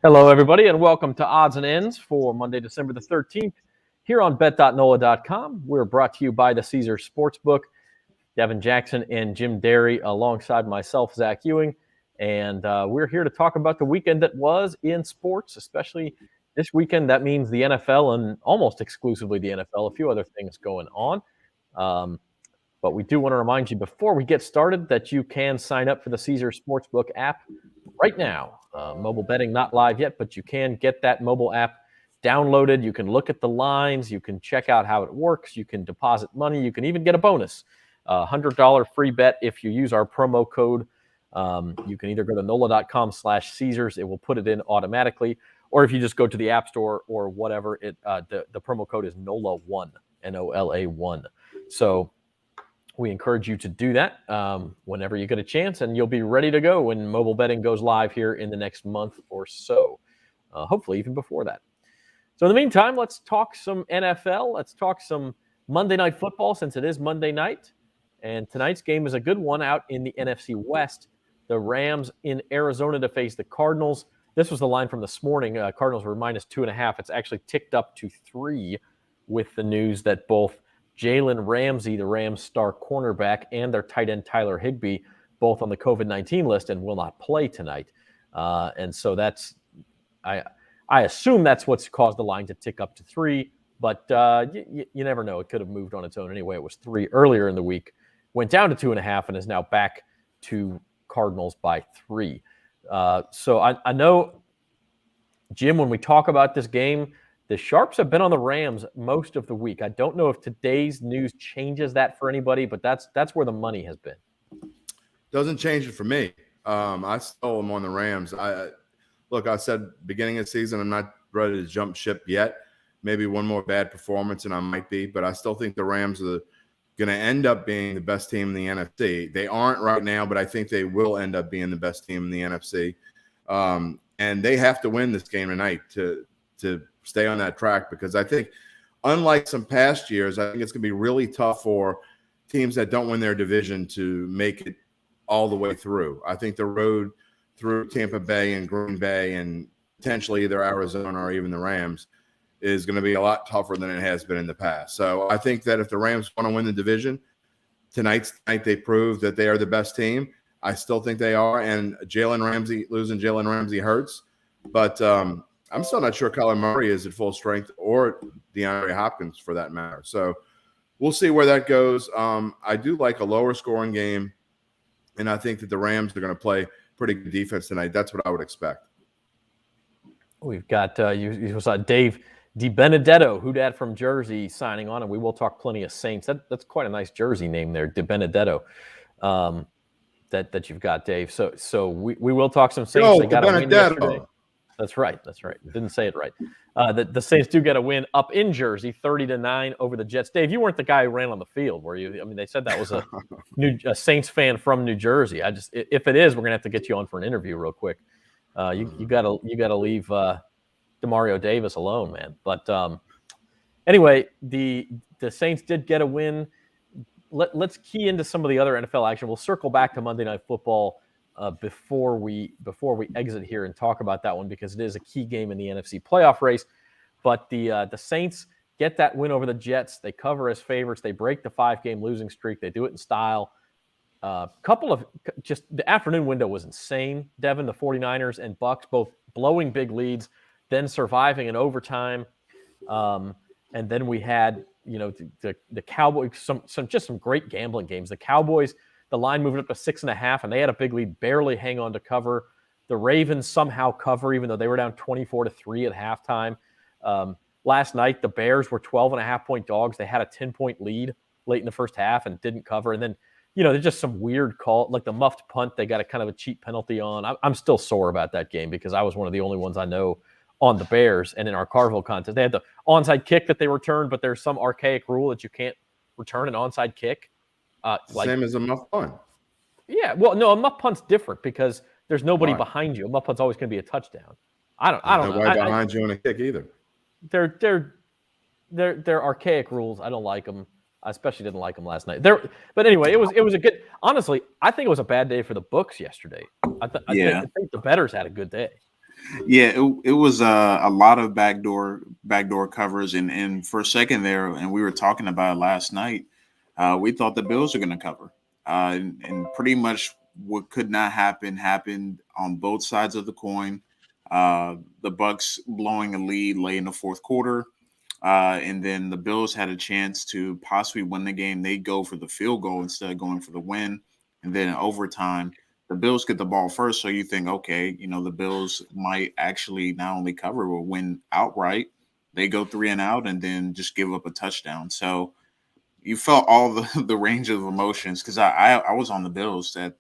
Hello, everybody, and welcome to Odds and Ends for Monday, December the 13th, here on Bet.NOLA.com. We're brought to you by the Caesars Sportsbook. Devin Jackson and Jim Derry alongside myself, Zach Ewing, and we're here to talk about the weekend that was in sports, especially this weekend. That means the NFL and almost exclusively the NFL, a few other things going on. But we do want to remind you before we get started that you can sign up for the Caesars Sportsbook app right now. Mobile betting not live yet, but you can get that mobile app downloaded. You can look at the lines. You can check out how it works. You can deposit money. You can even get a bonus, $100 free bet if you use our promo code. You can either go to NOLA.com/Caesars. It will put it in automatically. Or if you just go to the App Store or whatever, the promo code is NOLA1, NOLA1. So we encourage you to do that whenever you get a chance, and you'll be ready to go when mobile betting goes live here in the next month or so, hopefully even before that. So in the meantime, let's talk some NFL. Let's talk some Monday Night Football since it is Monday night. And tonight's game is a good one out in the NFC West. The Rams in Arizona to face the Cardinals. This was the line from this morning. Cardinals were -2.5. It's actually ticked up to 3 with the news that both Jalen Ramsey, the Rams star cornerback, and their tight end Tyler Higbee, both on the COVID-19 list and will not play tonight. And so that's, I assume that's what's caused the line to tick up to 3, but you never know. It could have moved on its own anyway. It was 3 earlier in the week, went down to 2.5, and is now back to Cardinals by 3. So I know, Jim, when we talk about this game, the Sharps have been on the Rams most of the week. I don't know if today's news changes that for anybody, but that's where the money has been. Doesn't change it for me. I still am on the Rams. I said beginning of the season, I'm not ready to jump ship yet. Maybe one more bad performance, and I might be, but I still think the Rams are going to end up being the best team in the NFC. They aren't right now, but I think they will end up being the best team in the NFC. And they have to win this game tonight to stay on that track, because I think, unlike some past years, I think it's going to be really tough for teams that don't win their division to make it all the way through. I think the road through Tampa Bay and Green Bay and potentially either Arizona or even the Rams is going to be a lot tougher than it has been in the past. So I think that if the Rams want to win the division, tonight they prove that they are the best team. I still think they are, and losing Jalen Ramsey hurts, but I'm still not sure Kyler Murray is at full strength, or DeAndre Hopkins for that matter. So we'll see where that goes. I do like a lower scoring game, and I think that the Rams are going to play pretty good defense tonight. That's what I would expect. We've got you saw Dave DiBenedetto, who dat from Jersey, signing on, and we will talk plenty of Saints. That's quite a nice Jersey name there, DiBenedetto, that you've got, Dave. So we will talk some Saints. They got a win yesterday. That's right. Didn't say it right. The Saints do get a win up in Jersey, 30-9 over the Jets. Dave, you weren't the guy who ran on the field, were you? I mean, they said that was a Saints fan from New Jersey. If it is, we're gonna have to get you on for an interview real quick. You gotta leave Demario Davis alone, man. But anyway, the Saints did get a win. Let's key into some of the other NFL action. We'll circle back to Monday Night Football before we exit here and talk about that one, because it is a key game in the NFC playoff race. But the Saints get that win over the Jets. They cover as favorites. They break the 5-game losing streak. They do it in style. Just the afternoon window was insane. Devin, the 49ers and Bucks both blowing big leads, then surviving in overtime. And then we had, the Cowboys, some great gambling games. The Cowboys, the line moved up to 6.5, and they had a big lead, barely hang on to cover. The Ravens somehow cover, even though they were down 24-3 at halftime. Last night, the Bears were 12.5-point dogs. They had a 10-point lead late in the first half and didn't cover. And then, there's just some weird call, like the muffed punt. They got a kind of a cheap penalty on. I'm still sore about that game, because I was one of the only ones I know on the Bears. And in our Carville contest, they had the onside kick that they returned, but there's some archaic rule that you can't return an onside kick. Same as a muff punt. Yeah, well, no, a muff punt's different because there's nobody behind you. A muff punt's always going to be a touchdown. I don't know. Nobody behind you on a kick either. They're archaic rules. I don't like them. I especially didn't like them last night. But anyway, it was a good. Honestly, I think it was a bad day for the books yesterday. I think the bettors had a good day. Yeah, it was a lot of backdoor covers, and for a second there, and we were talking about it last night. We thought the Bills were going to cover, and pretty much what could not happen happened on both sides of the coin. The Bucks blowing a lead late in the fourth quarter, and then the Bills had a chance to possibly win the game. They go for the field goal instead of going for the win, and then in overtime the Bills get the ball first, so you think, okay, the Bills might actually not only cover but win outright. They go 3-and-out and then just give up a touchdown. So you felt all the range of emotions because I was on the Bills at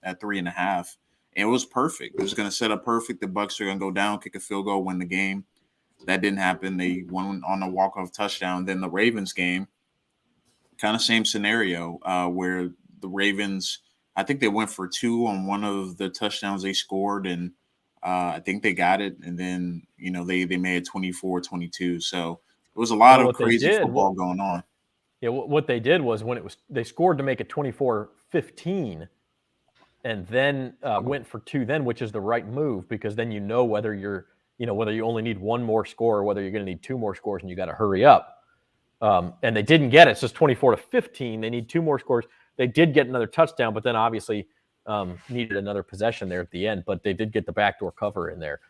3.5, and it was perfect. It was going to set up perfect. The Bucks are going to go down, kick a field goal, win the game. That didn't happen. They won on a walk-off touchdown. Then the Ravens game, kind of same scenario where the Ravens, I think they went for 2 on one of the touchdowns they scored, and I think they got it. And then, they made it 24-22. So it was a lot of crazy football going on. Yeah, what they did was they scored to make it 24-15 and then went for 2 then, which is the right move because then whether whether you only need 1 more score or whether you're going to need 2 more scores and you got to hurry up. And they didn't get it. So it's 24-15. They need 2 more scores. They did get another touchdown, but then obviously needed another possession there at the end. But they did get the backdoor cover in there.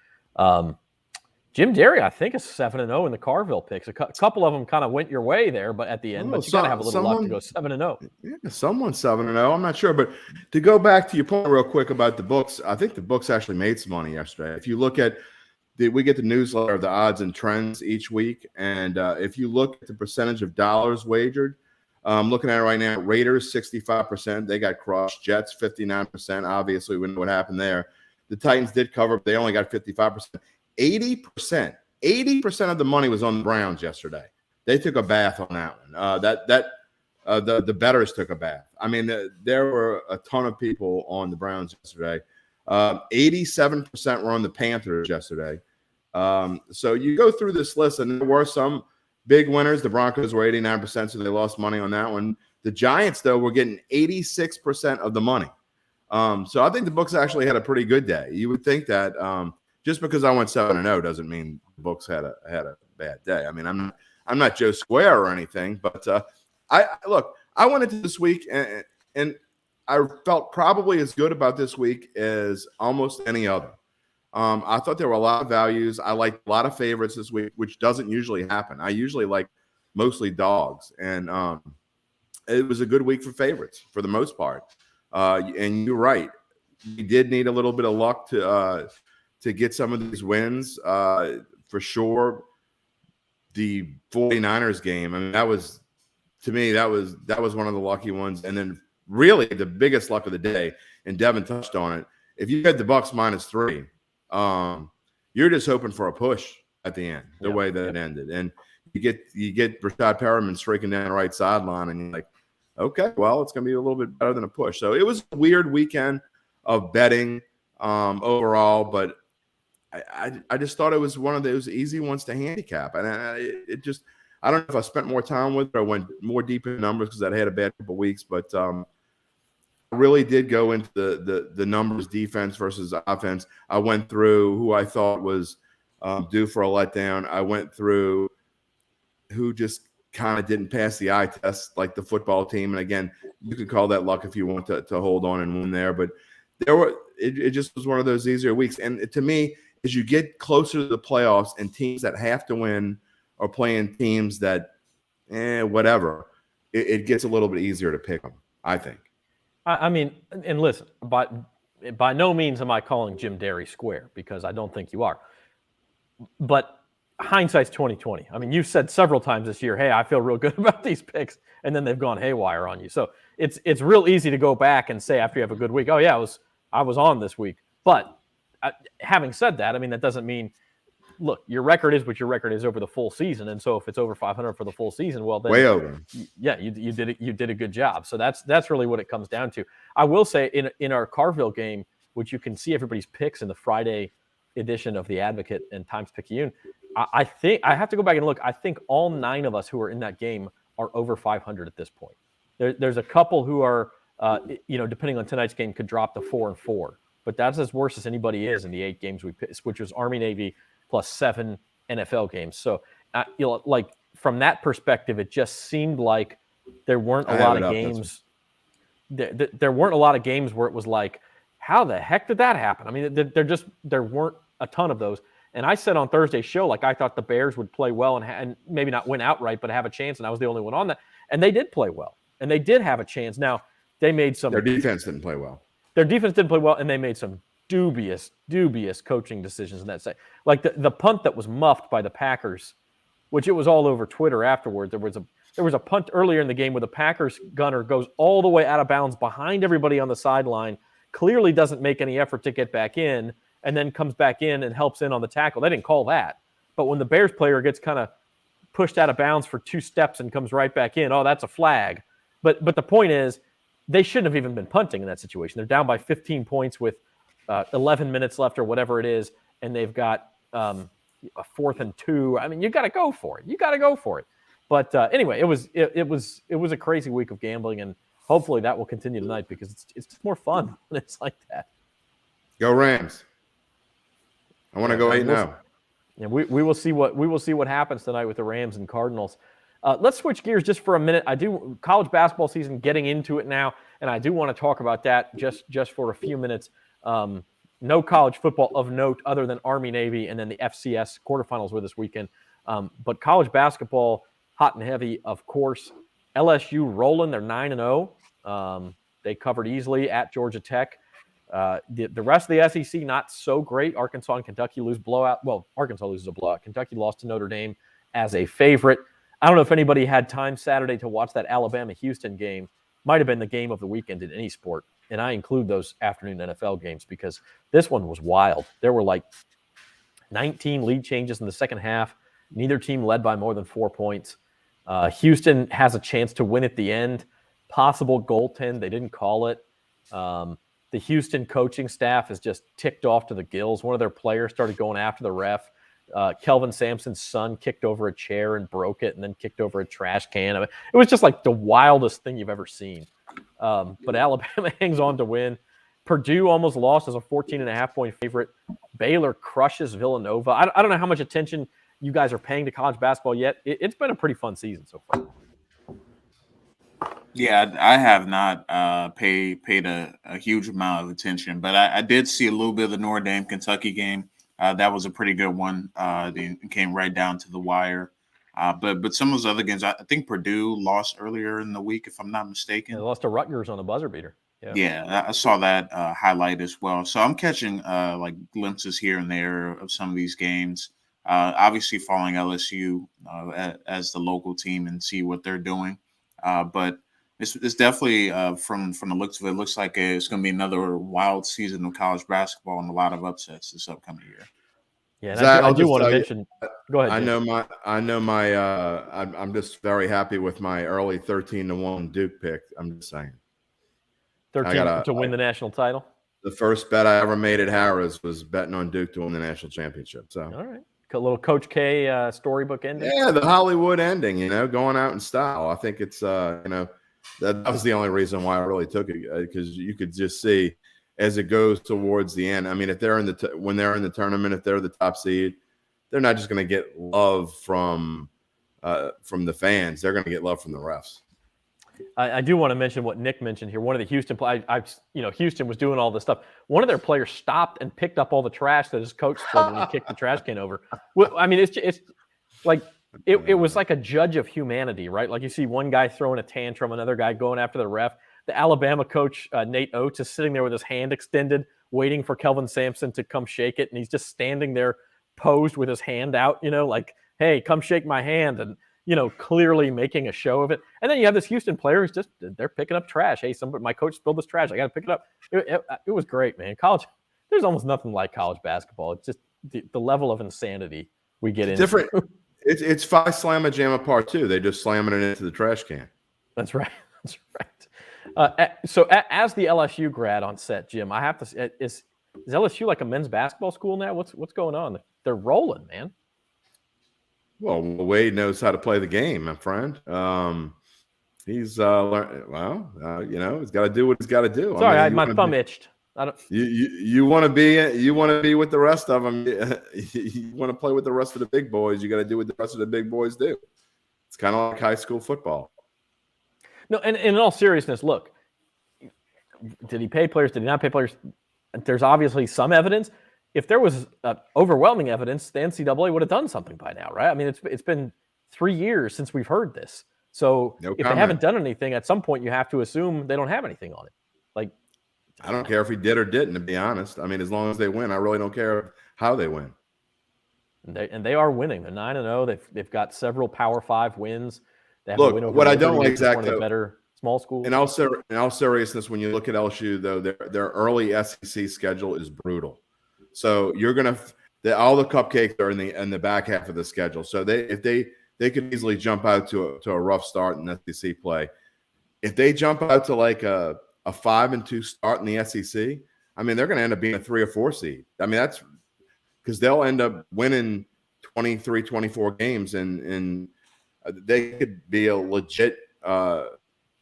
Jim Derry, I think, is 7-0 in the Carville picks. A couple of them kind of went your way there, but at the end, but you got to have a little luck to go 7-0. Yeah, someone's 7-0. I'm not sure, but to go back to your point real quick about the books, I think the books actually made some money yesterday. If you look at we get the newsletter of the odds and trends each week, and if you look at the percentage of dollars wagered, I'm looking at it right now. Raiders 65%, they got crushed. Jets 59%. Obviously, we know what happened there. The Titans did cover, but they only got 55%. 80% of the money was on the Browns yesterday. They took a bath on that one. The bettors took a bath. I mean, there were a ton of people on the Browns yesterday. 87% were on the Panthers yesterday. So you go through this list, and there were some big winners. The Broncos were 89%, so they lost money on that one. The Giants, though, were getting 86% of the money. So I think the books actually had a pretty good day. You would think that just because I went 7-0 doesn't mean the books had a bad day. I mean, I'm not Joe Square or anything, but I went into this week and I felt probably as good about this week as almost any other. I thought there were a lot of values. I liked a lot of favorites this week, which doesn't usually happen. I usually like mostly dogs, and it was a good week for favorites for the most part. And you're right, we did need a little bit of luck to get some of these wins for sure. The 49ers game, I mean, that was one of the lucky ones, and then really the biggest luck of the day, and Devin touched on it. If you had the Bucks -3, you're just hoping for a push at the end, the way that it ended. And you get Rashad Perriman streaking down the right sideline, and you're like, okay, well, it's going to be a little bit better than a push. So it was a weird weekend of betting overall, but I just thought it was one of those easy ones to handicap. And I don't know if I spent more time with it or went more deep in numbers because I had a bad couple of weeks, but I really did go into the numbers, defense versus offense. I went through who I thought was due for a letdown. I went through who just kind of didn't pass the eye test, like the football team. And again, you could call that luck if you want to hold on and win there. But it just was one of those easier weeks. And to me, as you get closer to the playoffs and teams that have to win are playing teams that, whatever, it gets a little bit easier to pick them, I think. I mean, and listen, by no means am I calling Jim Derry square, because I don't think you are. But hindsight's 20/20. I mean, you've said several times this year, hey, I feel real good about these picks, and then they've gone haywire on you. So it's real easy to go back and say after you have a good week, oh yeah, I was on this week. But having said that, I mean, that doesn't mean, look, your record is what your record is over the full season, and so if it's over 500 for the full season, well, then way over. Yeah, you did it. You did a good job. So that's really what it comes down to. I will say in our Carville game, which you can see everybody's picks in the Friday edition of the Advocate and Times Picayune, I think I have to go back and look. I think all 9 of us who are in that game are over 500 at this point. There's a couple who are, depending on tonight's game, could drop to 4-4. but that's as worse as anybody is in the 8 games we picked, which was Army-Navy plus 7 NFL games. So, like from that perspective, it just seemed like there weren't a lot of games. There weren't a lot of games where it was like, how the heck did that happen? I mean, there weren't a ton of those. And I said on Thursday's show, like I thought the Bears would play well and maybe not win outright, but have a chance. And I was the only one on that. And they did play well, and they did have a chance. Now they made some. Their defense didn't play well. Their defense didn't play well, and they made some dubious coaching decisions in that set. Like the punt that was muffed by the Packers, which it was all over Twitter afterward. There was a punt earlier in the game where the Packers gunner goes all the way out of bounds behind everybody on the sideline, clearly doesn't make any effort to get back in, and then comes back in and helps in on the tackle. They didn't call that. But when the Bears player gets kind of pushed out of bounds for 2 steps and comes right back in, oh, that's a flag. But the point is, they shouldn't have even been punting in that situation. They're down by 15 points with 11 minutes left or whatever it is, and they've got a 4th and 2. I mean, you got to go for it. But anyway, it was a crazy week of gambling, and hopefully that will continue tonight because it's just more fun when it's like that. Go Rams! I want to go 8-0. Yeah, we will see what happens tonight with the Rams and Cardinals. Let's switch gears just for a minute. College basketball season getting into it now, and I do want to talk about that just for a few minutes. No college football of note other than Army-Navy, and then the FCS quarterfinals were this weekend. But college basketball, hot and heavy, of course. LSU rolling. They're 9-0. They covered easily at Georgia Tech. The rest of the SEC, not so great. Arkansas and Kentucky lose blowout. Well, Arkansas loses a blowout. Kentucky lost to Notre Dame as a favorite. I don't know if anybody had time Saturday to watch that Alabama-Houston game. Might have been the game of the weekend in any sport. And I include those afternoon NFL games because this one was wild. There were like 19 lead changes in the second half. Neither team led by more than 4 points. Houston has a chance to win at the end. Possible goaltend. They didn't call it. The Houston coaching staff is just ticked off to the gills. One of their players started going after the ref. Kelvin Sampson's son kicked over a chair and broke it and then kicked over a trash can. I mean, it was just like the wildest thing you've ever seen. But Alabama hangs on to win. Purdue almost lost as a 14.5-point favorite. Baylor crushes Villanova. I don't know how much attention you guys are paying to college basketball yet. It's been a pretty fun season so far. Yeah, I have not paid a huge amount of attention, but I did see a little bit of the Notre Dame Kentucky game. That was a pretty good one. It came right down to the wire. But some of those other games, I think Purdue lost earlier in the week, if I'm not mistaken. Yeah, they lost to Rutgers on a buzzer beater. Yeah, I saw that highlight as well. So I'm catching like glimpses here and there of some of these games. Obviously following LSU as the local team and see what they're doing. But it's definitely from the looks of it, looks like it's going to be another wild season of college basketball and a lot of upsets this upcoming year. Yeah, and I do want to mention. Go ahead. I'm just very happy with my early 13-1 Duke pick. I'm just saying. 13 to win the national title. The first bet I ever made at Harrah's was betting on Duke to win the national championship. So all right, a little Coach K storybook ending. Yeah, the Hollywood ending. Going out in style. I think it's that was the only reason why I really took it because you could just see as it goes towards the end. I mean, if they're when they're in the tournament, if they're the top seed, they're not just going to get love from the fans. They're going to get love from the refs. I do want to mention what Nick mentioned here. One of the Houston players, Houston was doing all this stuff. One of their players stopped and picked up all the trash that his coach spilled when he kicked the trash can over. I mean, it's like it was like a judge of humanity, right? Like you see one guy throwing a tantrum, another guy going after the ref. The Alabama coach, Nate Oates, is sitting there with his hand extended, waiting for Kelvin Sampson to come shake it. And he's just standing there posed with his hand out, like, hey, come shake my hand. And, clearly making a show of it. And then you have this Houston player who's they're picking up trash. Hey, my coach spilled this trash. I got to pick it up. It was great, man. College, there's almost nothing like college basketball. It's just the level of insanity we get into. Different. It's Phi Slamma Jamma Part 2. They just slamming it into the trash can. That's right. That's right. So as the LSU grad on set, Jim, I have to say, is LSU like a men's basketball school now? What's going on? They're rolling, man. Well, Wade knows how to play the game, my friend. He's learned. Well, he's got to do what he's got to do. Sorry, my thumb itched. I don't. You want to be with the rest of them. You want to play with the rest of the big boys. You got to do what the rest of the big boys do. It's kind of like high school football. No, and in all seriousness, look, did he pay players? Did he not pay players? There's obviously some evidence. If there was overwhelming evidence, the NCAA would have done something by now, right? I mean, it's been 3 years since we've heard this. So if they haven't done anything, at some point you have to assume they don't have anything on it. Like, I don't care if he did or didn't, to be honest. I mean, as long as they win, I really don't care how they win. And they are winning. They're 9-0. They've got several Power 5 wins. They have Look, a win over what I don't like, Zach, one of the better small schools. In all seriousness, when you look at LSU, though, their early SEC schedule is brutal. So you're gonna all the cupcakes are in the back half of the schedule. So if they could easily jump out to a rough start in SEC play. If they jump out to like a 5-2 start in the SEC, I mean, they're going to end up being a 3 or 4 seed. I mean, that's because they'll end up winning 23, 24 games, and they could be a legit power.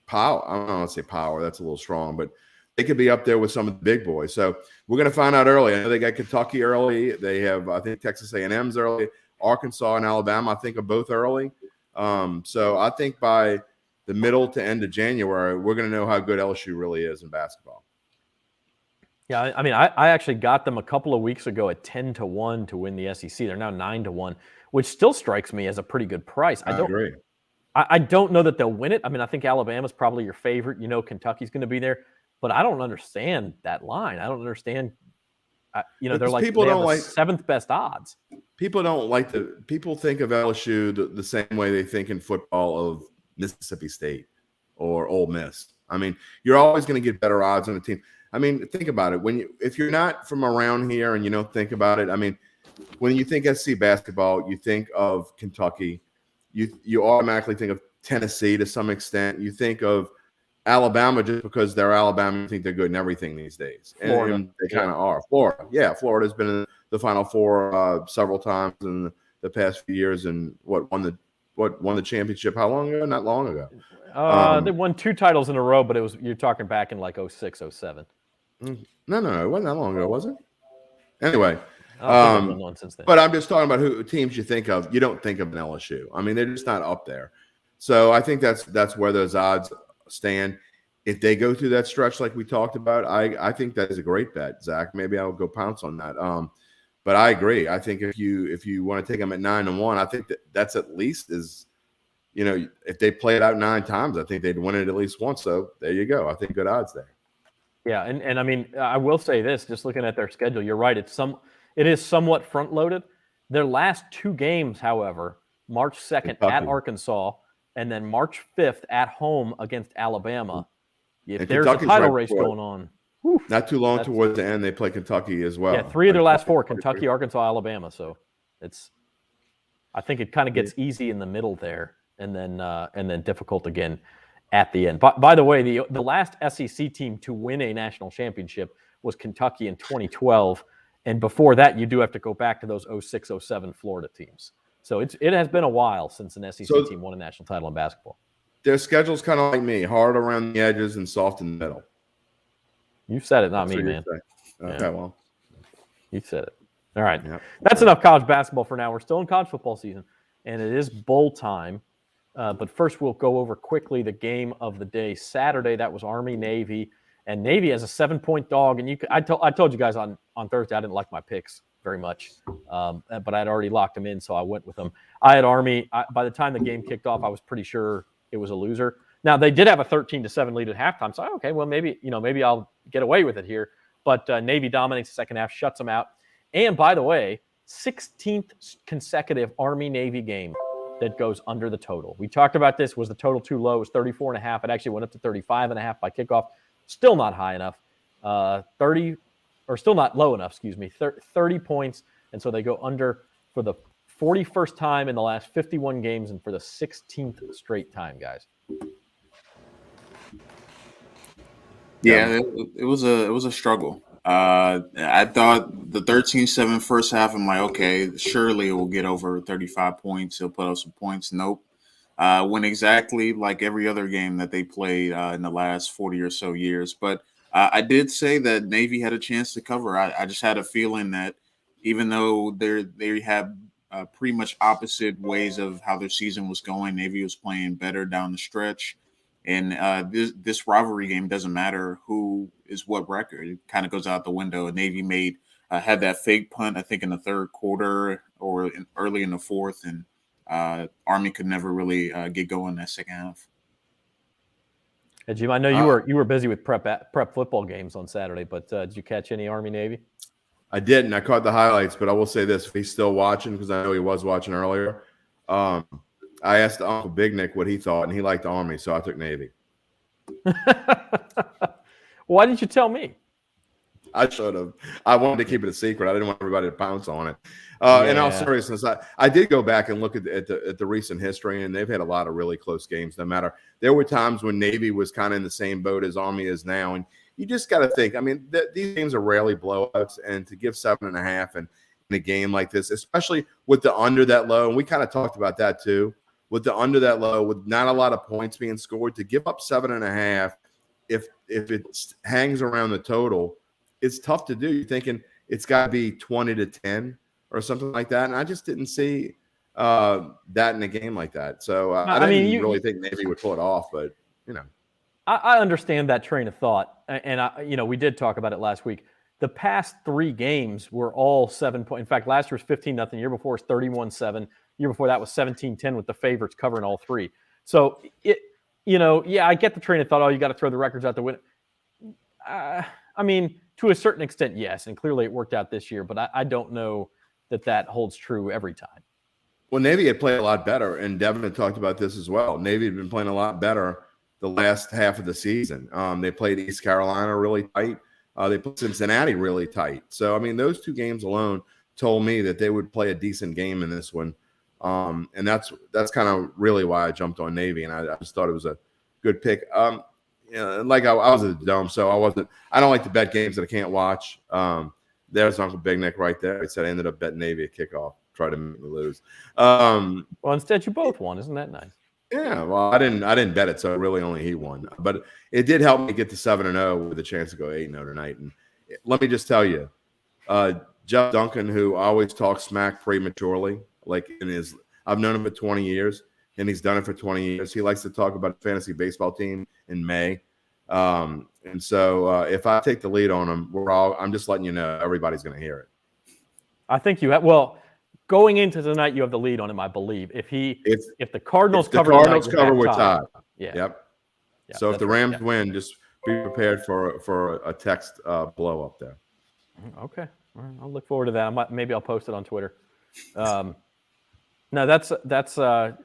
I don't want to say power. That's a little strong, but they could be up there with some of the big boys. So we're going to find out early. I know they got Kentucky early. They have, I think, Texas A&M's early. Arkansas and Alabama, I think, are both early. So I think by the middle to end of January, we're going to know how good LSU really is in basketball. Yeah, I mean, I actually got them a couple of weeks ago at 10-1 to win the SEC. They're now 9-1, which still strikes me as a pretty good price. I agree. I don't know that they'll win it. I mean, I think Alabama's probably your favorite. You know, Kentucky's going to be there, but I don't understand that line. I don't understand. They're like people don't like 7th best odds. People don't like people think of LSU the same way they think in football of Mississippi State or Ole Miss. I mean, you're always going to get better odds on a team. I mean, think about it. If you're not from around here and you don't think about it, I mean, when you think SC basketball, you think of Kentucky. You automatically think of Tennessee to some extent. You think of Alabama just because they're Alabama. You think they're good in everything these days. Florida. And they kind of are. Florida. Yeah, Florida's been in the Final Four several times in the past few years and won the championship how long ago? Not long ago. They won 2 titles in a row, but you're talking back in like 06, 07. No, it wasn't that long ago, was it? Anyway, since then. But I'm just talking about who teams you think of. You don't think of an LSU. I mean, they're just not up there. So I think that's where those odds stand. If they go through that stretch like we talked about, I think that is a great bet, Zach. Maybe I'll go pounce on that. But I agree. I think if you want to take them at 9-1, I think that's at least if they play it out 9 times, I think they'd win it at least once. So there you go. I think good odds there. Yeah, and I mean, I will say this, just looking at their schedule, you're right. It is somewhat front-loaded. Their last 2 games, however, March 2nd at Arkansas, and then March 5th at home against Alabama. If there's a title race going on. Not too long towards the end, they play Kentucky as well. Yeah, 3 of their last 4, Kentucky, Arkansas, Alabama. So I think it kind of gets easy in the middle there, and then difficult again at the end. By the way, the last SEC team to win a national championship was Kentucky in 2012, and before that, you do have to go back to those 06, 07 Florida teams. So it has been a while since an SEC team won a national title in basketball. Their schedule's kind of like me, hard around the edges and soft in the middle. You said it, not me, man. Okay, well. You said it. All right. Yeah. That's enough college basketball for now. We're still in college football season, and it is bowl time. But first, we'll go over quickly the game of the day. Saturday, that was Army-Navy. And Navy has a 7-point dog. And I told you guys on Thursday I didn't like my picks very much. But I'd already locked them in, so I went with them. I had Army. By the time the game kicked off, I was pretty sure it was a loser. Now, they did have a 13-7 lead at halftime. So, okay, well, maybe I'll get away with it here. But Navy dominates the second half, shuts them out. And by the way, 16th consecutive Army-Navy game that goes under the total. We talked about this. Was the total too low? It was 34.5. It actually went up to 35.5 by kickoff. Still not high enough. 30 or still not low enough, 30 points. And so they go under for the 41st time in the last 51 games and for the 16th straight time, guys. Yeah, it was a struggle. I thought the 13-7 first half, I'm like, okay, surely it will get over 35 points. He'll put up some points. Nope. Went exactly like every other game that they played in the last 40 or so years. But I did say that Navy had a chance to cover. I just had a feeling that even though they have pretty much opposite ways of how their season was going, Navy was playing better down the stretch. And this rivalry game doesn't matter who is what record. It kind of goes out the window. Navy had that fake punt, I think, in the third quarter or early in the fourth, and Army could never really get going that second half. Hey, Jim, I know you were busy with prep football games on Saturday, but did you catch any Army-Navy? I didn't. I caught the highlights, but I will say this: if he's still watching, because I know he was watching earlier, I asked Uncle Big Nick what he thought, and he liked Army, so I took Navy. Why didn't you tell me? I should have. I wanted to keep it a secret. I didn't want everybody to pounce on it. In all seriousness, I did go back and look at the recent history, and they've had a lot of really close games. No matter, there were times when Navy was kind of in the same boat as Army is now, and you just got to think. I mean, these games are rarely blowouts, and to give 7.5 in a game like this, especially with the under that low, and we kind of talked about that too, with the under that low, with not a lot of points being scored, to give up 7.5, if it hangs around the total, it's tough to do. You're thinking it's got to be 20-10 or something like that, and I just didn't see that in a game like that. So I didn't really think Navy would pull it off, but you know. I understand that train of thought, and we did talk about it last week. The past 3 games were all 7 point. In fact, last year was 15-0. Year before was 31-7. Year before that was 17-10 with the favorites covering all 3. So I get the train of thought. Oh, you got to throw the records out the window. I mean, to a certain extent, yes, and clearly it worked out this year. But I don't know that holds true every time. Well, Navy had played a lot better, and Devin had talked about this as well. Navy had been playing a lot better the last half of the season. They played East Carolina really tight. They played Cincinnati really tight. So, I mean, those 2 games alone told me that they would play a decent game in this one. And that's kind of really why I jumped on Navy, and I just thought it was a good pick. Like I was at the Dome, so I don't like to bet games that I can't watch. There's Uncle Big Nick right there. He said I ended up betting Navy at kickoff, try to make me lose. Well, instead you both won. Isn't that nice? Yeah, well, I didn't bet it, so really only he won. But it did help me get to 7-0 with a chance to go 8-0 tonight. And let me just tell you, Jeff Duncan, who always talks smack prematurely, like I've known him for 20 years, and he's done it for 20 years. He likes to talk about a fantasy baseball team in May. And so if I take the lead on him, I'm just letting you know everybody's going to hear it. I think you have. Well, going into tonight, you have the lead on him, I believe. If the Cardinals cover, we're tied. Yeah. Yep. So if the Rams win, just be prepared for a text blow up there. Okay. All right. I'll look forward to that. Maybe I'll post it on Twitter. No, that's a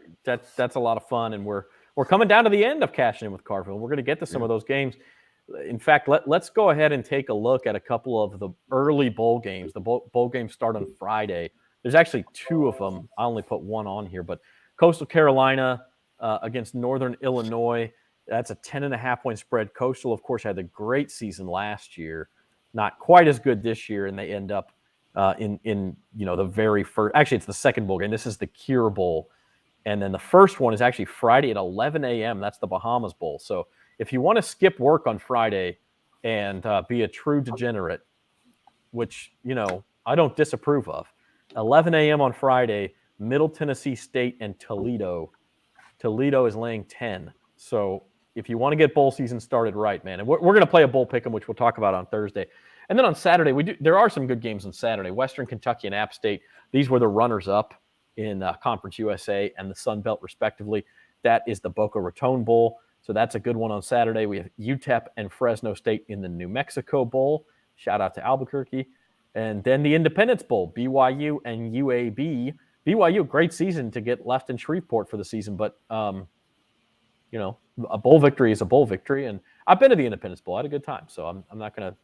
lot of fun, and we're coming down to the end of Cashing In with Carville. We're going to get to some of those games. In fact, let's go ahead and take a look at a couple of the early bowl games. The bowl games start on Friday. There's actually 2 of them. I only put 1 on here, but Coastal Carolina against Northern Illinois. That's a 10.5-point spread. Coastal, of course, had a great season last year. Not quite as good this year, and they end up in the very first. Actually, it's the second bowl game. This is the Cure Bowl, and then the first one is actually Friday at 11 a.m. That's the Bahamas Bowl. So if you want to skip work on Friday and be a true degenerate, which I don't disapprove of, 11 a.m. on Friday, Middle Tennessee State and Toledo. Toledo is laying 10. So if you want to get bowl season started right, man, and we're going to play a bowl pick'em, which we'll talk about on Thursday. And then on Saturday, there are some good games on Saturday. Western Kentucky and App State. These were the runners-up in Conference USA and the Sun Belt, respectively. That is the Boca Raton Bowl. So that's a good one on Saturday. We have UTEP and Fresno State in the New Mexico Bowl. Shout out to Albuquerque. And then the Independence Bowl, BYU and UAB. BYU, great season to get left in Shreveport for the season, but a bowl victory is a bowl victory. And I've been to the Independence Bowl. I had a good time, so I'm not gonna.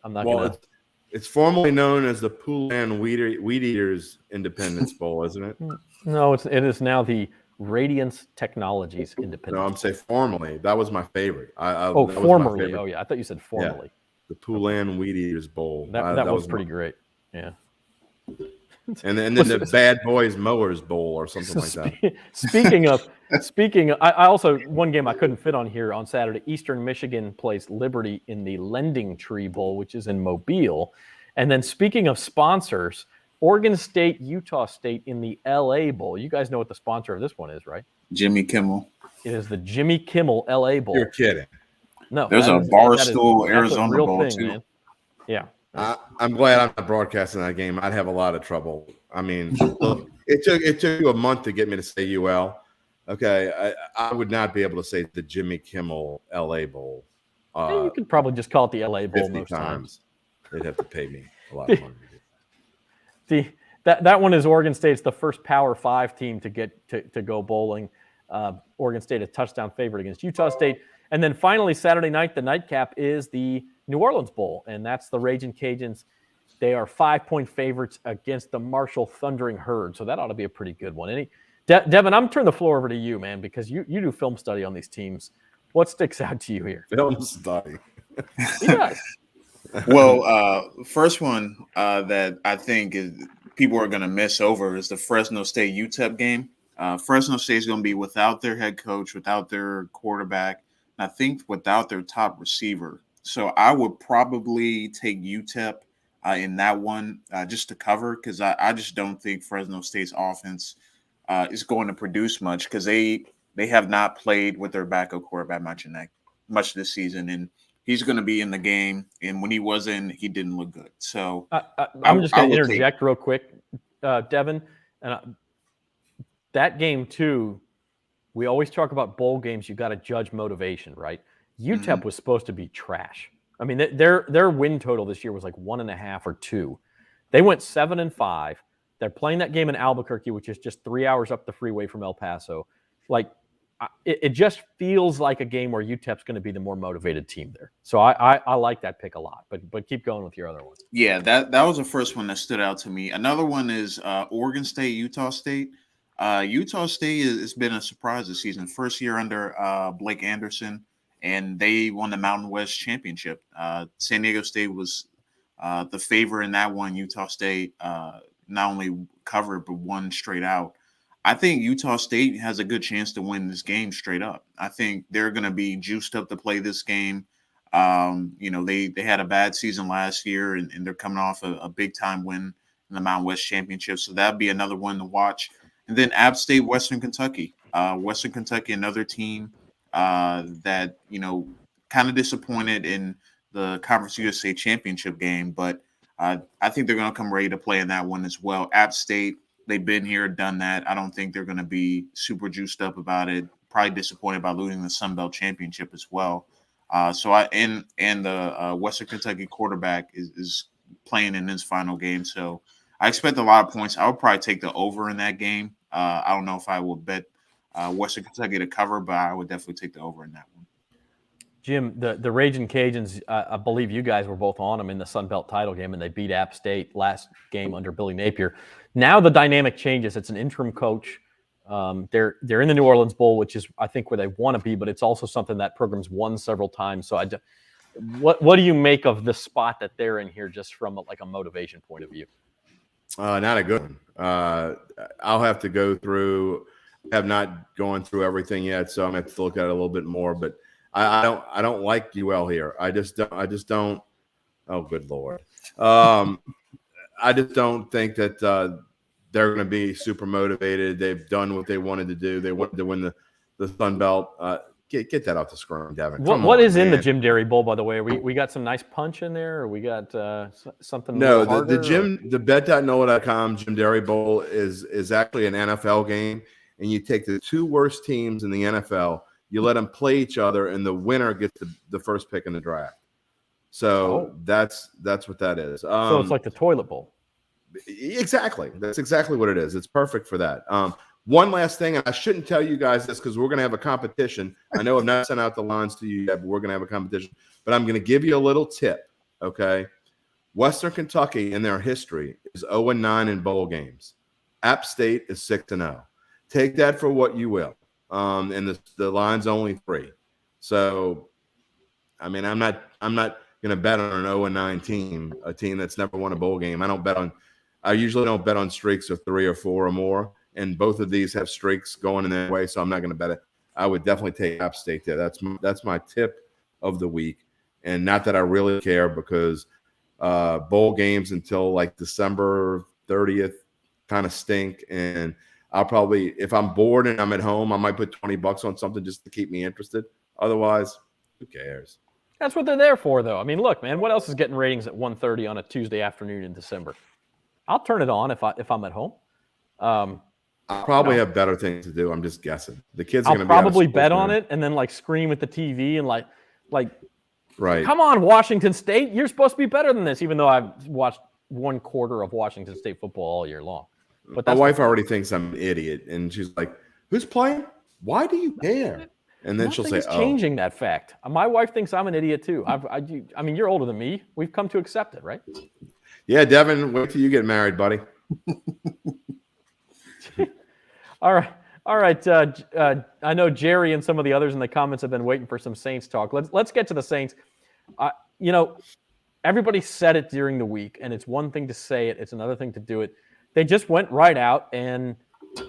It's formerly known as the Poulan Weed Eaters Independence Bowl, isn't it? No, it is now the Radiance Technologies Independence. No, I'm saying formerly. That was my favorite. Formerly. Oh yeah, I thought you said formerly. Yeah. The Poulan Weed Eaters Bowl. That was pretty great. Yeah. And then the Bad Boys Mowers Bowl or something like that. Speaking of, I also, one game I couldn't fit on here on Saturday, Eastern Michigan plays Liberty in the Lending Tree Bowl, which is in Mobile. And then speaking of sponsors, Oregon State, Utah State in the LA Bowl. You guys know what the sponsor of this one is, right? Jimmy Kimmel. It is the Jimmy Kimmel LA Bowl. You're kidding. No. There's a Barstool Arizona Bowl, thing, too. Man. Yeah. I'm glad I'm not broadcasting that game. I'd have a lot of trouble. I mean, look, it took you a month to get me to say UL. Okay, I would not be able to say the Jimmy Kimmel LA Bowl. You could probably just call it the LA Bowl 50 most times. They'd have to pay me a lot of money. That one is Oregon State's the first Power 5 team to get to go bowling. Oregon State a touchdown favorite against Utah State. And then finally, Saturday night, the nightcap is the New Orleans Bowl, and that's the Ragin' Cajuns. They are 5-point favorites against the Marshall Thundering Herd, so that ought to be a pretty good one. Devin, I'm turning the floor over to you, man, because you do film study on these teams. What sticks out to you here? Film study. He does. Well, first one that I think people are going to miss over is the Fresno State UTEP game. Fresno State is going to be without their head coach, without their quarterback, and I think without their top receiver. So I would probably take UTEP in that one just to cover, because I just don't think Fresno State's offense is going to produce much, because they have not played with their backup quarterback much this season, and he's going to be in the game. And when he wasn't, he didn't look good. So I'm just going to interject real quick, Devin. And that game too, we always talk about bowl games. You got to judge motivation, right? UTEP was supposed to be trash. I mean, their win total this year was like 1.5 or 2. They went 7-5. They're playing that game in Albuquerque, which is just 3 hours up the freeway from El Paso. Like, it just feels like a game where UTEP's going to be the more motivated team there. So I like that pick a lot. But keep going with your other ones. Yeah, that was the first one that stood out to me. Another one is Oregon State, Utah State. Utah State has been a surprise this season. First year under Blake Anderson, and they won the Mountain West Championship. San Diego State was the favorite in that one. Utah State not only covered, but won straight out. I think Utah State has a good chance to win this game straight up. I think they're going to be juiced up to play this game. They had a bad season last year, and they're coming off a big-time win in the Mountain West Championship. So that'd be another one to watch. And then App State, Western Kentucky. Western Kentucky, another team that, kind of disappointed in the Conference USA Championship game, but I think they're going to come ready to play in that one as well. App State, they've been here, done that. I don't think they're going to be super juiced up about it. Probably disappointed by losing the Sun Belt Championship as well. The Western Kentucky quarterback is playing in his final game. So I expect a lot of points. I would probably take the over in that game. I don't know if I will bet Western Kentucky to cover, but I would definitely take the over in that one. Jim, the Ragin' Cajuns, I believe you guys were both on them in the Sun Belt title game, and they beat App State last game under Billy Napier. Now the dynamic changes. It's an interim coach. They're in the New Orleans Bowl, which is, I think, where they want to be, but it's also something that program's won several times. So what do you make of the spot that they're in here, just from a motivation point of view? Not a good one. I'll have to go through. I have not gone through everything yet, so I'm going to have to look at it a little bit more. But I don't like UL here. I just don't. Oh, good Lord. I just don't think that they're going to be super motivated. They've done what they wanted to do. They wanted to win the Sun Belt. Get that off the screen, Devin. What is in the Jim Derry Bowl, by the way? We got some nice punch in there, or we got something? No, the Bet.NOLA.com Jim Derry Bowl is actually an NFL game, and you take the two worst teams in the NFL, you let them play each other, and the winner gets the first pick in the draft. So that's what that is. So it's like the toilet bowl. Exactly. That's exactly what it is. It's perfect for that. One last thing, and I shouldn't tell you guys this because we're going to have a competition. I know I've not sent out the lines to you yet, but we're going to have a competition. But I'm going to give you a little tip, okay? Western Kentucky, in their history, is 0-9 in bowl games. App State is 6-0. Take that for what you will. And the line's only 3. So, I mean, I'm not going to bet on an 0-9 team, a team that's never won a bowl game. I don't bet on I usually don't bet on streaks of 3 or 4 or more, and both of these have streaks going in their way, so I'm not going to bet it. I would definitely take App State there. That's my tip of the week, and not that I really care because bowl games until like December 30th kind of stink, and I'll probably, if I'm bored and I'm at home, I might put $20 on something just to keep me interested. Otherwise, who cares? That's what they're there for, though. I mean, look, man, what else is getting ratings at 1:30 on a Tuesday afternoon in December? I'll turn it on if I'm at home. I'll probably have better things to do. I'm just guessing. The kids are going to probably bet on it and then like scream at the TV and like, right. Come on, Washington State, you're supposed to be better than this. Even though I've watched 1/4 of Washington State football all year long. But my wife already thinks I'm an idiot, and she's like, "Who's playing? Why do you care?" And then she'll say, changing that fact. My wife thinks I'm an idiot too. I mean, you're older than me. We've come to accept it, right? Yeah, Devin, wait till you get married, buddy. All right. I know Jerry and some of the others in the comments have been waiting for some Saints talk. Let's get to the Saints. Everybody said it during the week, and it's one thing to say it, it's another thing to do it. They just went right out and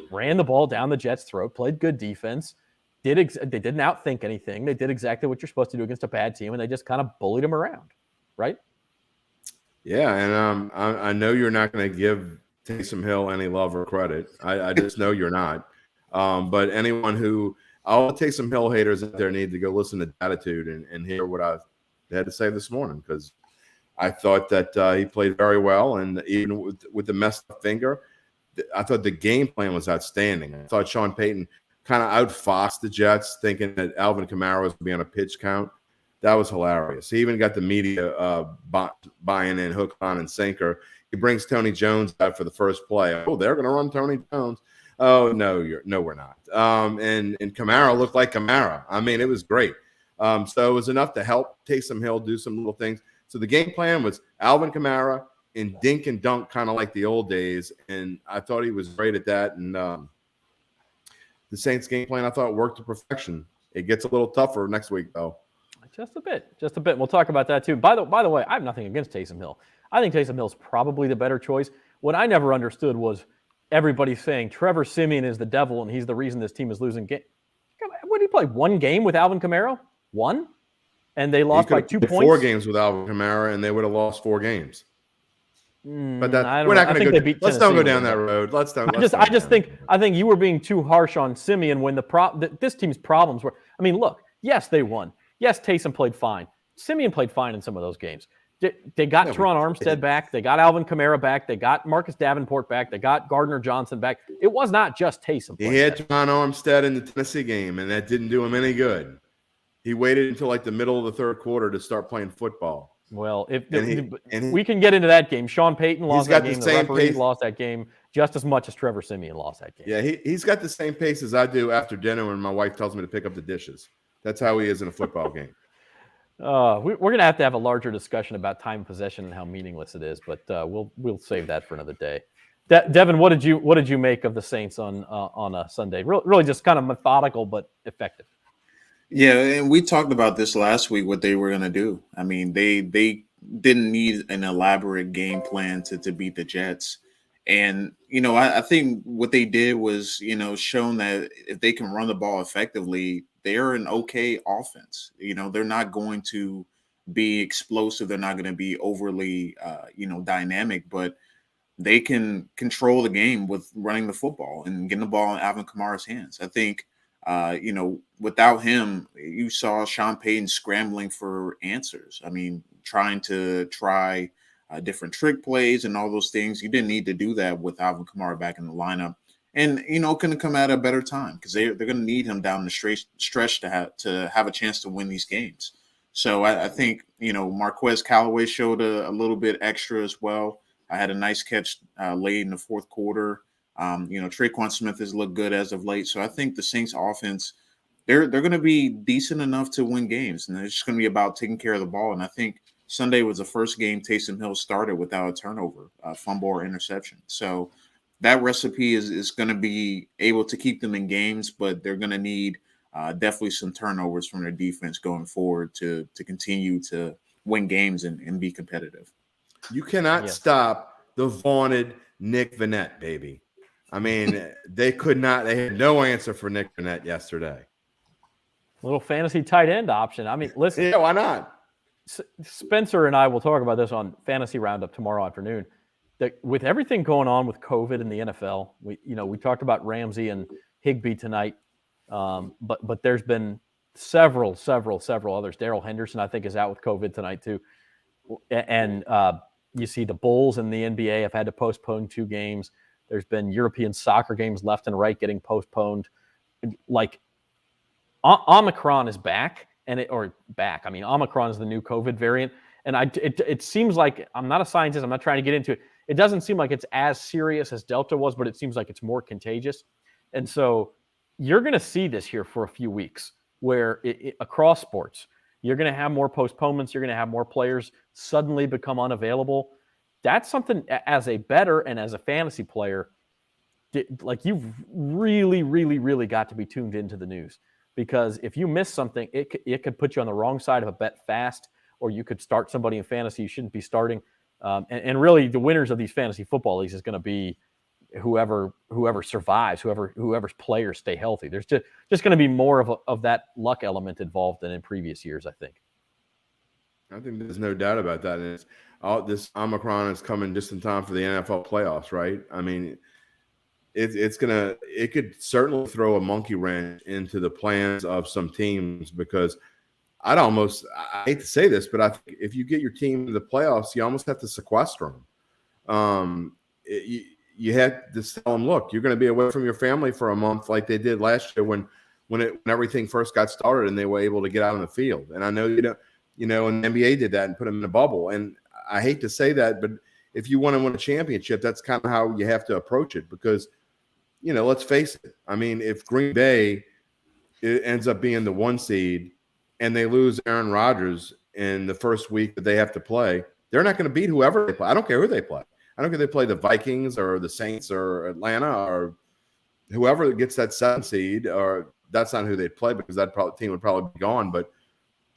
ran the ball down the Jets' throat, played good defense. They didn't outthink anything. They did exactly what you're supposed to do against a bad team, and they just kind of bullied them around, right? Yeah, and I know you're not going to give Taysom Hill any love or credit. I just know you're not. But anyone who – all the Taysom Hill haters out there need to go listen to Attitude and hear what I had to say this morning, because I thought that he played very well, and even with the messed up finger, I thought the game plan was outstanding. I thought Sean Payton kind of outfoxed the Jets, thinking that Alvin Kamara was going to be on a pitch count. That was hilarious. He even got the media buying in hook, line, and sinker. He brings Tony Jones out for the first play. Oh, they're going to run Tony Jones. Oh, no, we're not. And Kamara looked like Kamara. I mean, it was great. So it was enough to help Taysom Hill do some little things. So the game plan was Alvin Kamara and dink and dunk, kind of like the old days. And I thought he was great at that. And the Saints game plan, I thought, worked to perfection. It gets a little tougher next week, though. Just a bit. We'll talk about that too. By the way, I have nothing against Taysom Hill. I think Taysom Hill's probably the better choice. What I never understood was everybody saying Trevor Siemian is the devil and he's the reason this team is losing game. What did he play? One game with Alvin Kamara? One? And they lost by 2 points? 4 games with Alvin Kamara, and they would have lost 4 games. But we're not going to go. Let's don't go down that road. I think you were being too harsh on Siemian when this team's problems were. I mean, look, yes, they won. Yes, Taysom played fine. Siemian played fine in some of those games. They got Teron Armstead back. They got Alvin Kamara back. They got Marcus Davenport back. They got Gardner Johnson back. It was not just Taysom. He had Teron Armstead in the Tennessee game, and that didn't do him any good. He waited until like the middle of the third quarter to start playing football. Well, we can get into that game. Sean Payton lost that game. The referee lost that game just as much as Trevor Siemian lost that game. Yeah, he's got the same pace as I do after dinner when my wife tells me to pick up the dishes. That's how he is in a football game. We're going to have a larger discussion about time possession and how meaningless it is, but we'll save that for another day. Devin, what did you make of the Saints on a Sunday? Really just kind of methodical but effective. Yeah, and we talked about this last week, what they were going to do. I mean, they didn't need an elaborate game plan to beat the Jets. And, I think what they did was, shown that if they can run the ball effectively, they're an okay offense. They're not going to be explosive. They're not going to be overly, dynamic, but they can control the game with running the football and getting the ball in Alvin Kamara's hands. I think, without him, you saw Sean Payton scrambling for answers. I mean, trying different trick plays and all those things. You didn't need to do that with Alvin Kamara back in the lineup. And, couldn't come at a better time because they're going to need him down the stretch to have a chance to win these games. So I think, Marquez Callaway showed a little bit extra as well. I had a nice catch late in the fourth quarter. Traquan Smith has looked good as of late. So I think the Saints offense, they're going to be decent enough to win games. And it's just going to be about taking care of the ball. And I think Sunday was the first game Taysom Hill started without a turnover, fumble or interception. So that recipe is going to be able to keep them in games, but they're going to need definitely some turnovers from their defense going forward to continue to win games and be competitive. You cannot stop the vaunted Nick Vannett, baby. I mean, they had no answer for Nick Vannett yesterday. Little fantasy tight end option. I mean, listen. Yeah, why not? Spencer and I will talk about this on Fantasy Roundup tomorrow afternoon. With everything going on with COVID in the NFL, we talked about Ramsey and Higbee tonight, but there's been several others. Darrell Henderson, I think, is out with COVID tonight too, and you see the Bulls in the NBA have had to postpone 2 games. There's been European soccer games left and right getting postponed. Like Omicron is back. Omicron is the new COVID variant. And it seems like, I'm not a scientist, I'm not trying to get into it. It doesn't seem like it's as serious as Delta was, but it seems like it's more contagious. And so you're going to see this here for a few weeks where across sports, you're going to have more postponements. You're going to have more players suddenly become unavailable. That's something as a bettor and as a fantasy player, like you've really, really, really got to be tuned into the news. Because if you miss something, it could put you on the wrong side of a bet fast, or you could start somebody in fantasy you shouldn't be starting. And really, the winners of these fantasy football leagues is going to be whoever survives, whoever's players stay healthy. There's just going to be more of that luck element involved than in previous years, I think. I think there's no doubt about that. And this Omicron is coming just in time for the NFL playoffs, right? I mean, it could certainly throw a monkey wrench into the plans of some teams, because I hate to say this, but I think if you get your team to the playoffs, you almost have to sequester them. You had to tell them, look, you're going to be away from your family for a month, like they did last year when everything first got started and they were able to get out on the field. And I know and the NBA did that and put them in a bubble. And I hate to say that, but if you want to win a championship, that's kind of how you have to approach it, because let's face it. I mean, if Green Bay ends up being the 1 seed and they lose Aaron Rodgers in the first week that they have to play, they're not going to beat whoever they play. I don't care who they play. I don't care if they play the Vikings or the Saints or Atlanta or whoever gets that 7 seed, or that's not who they'd play, because that team would probably be gone. But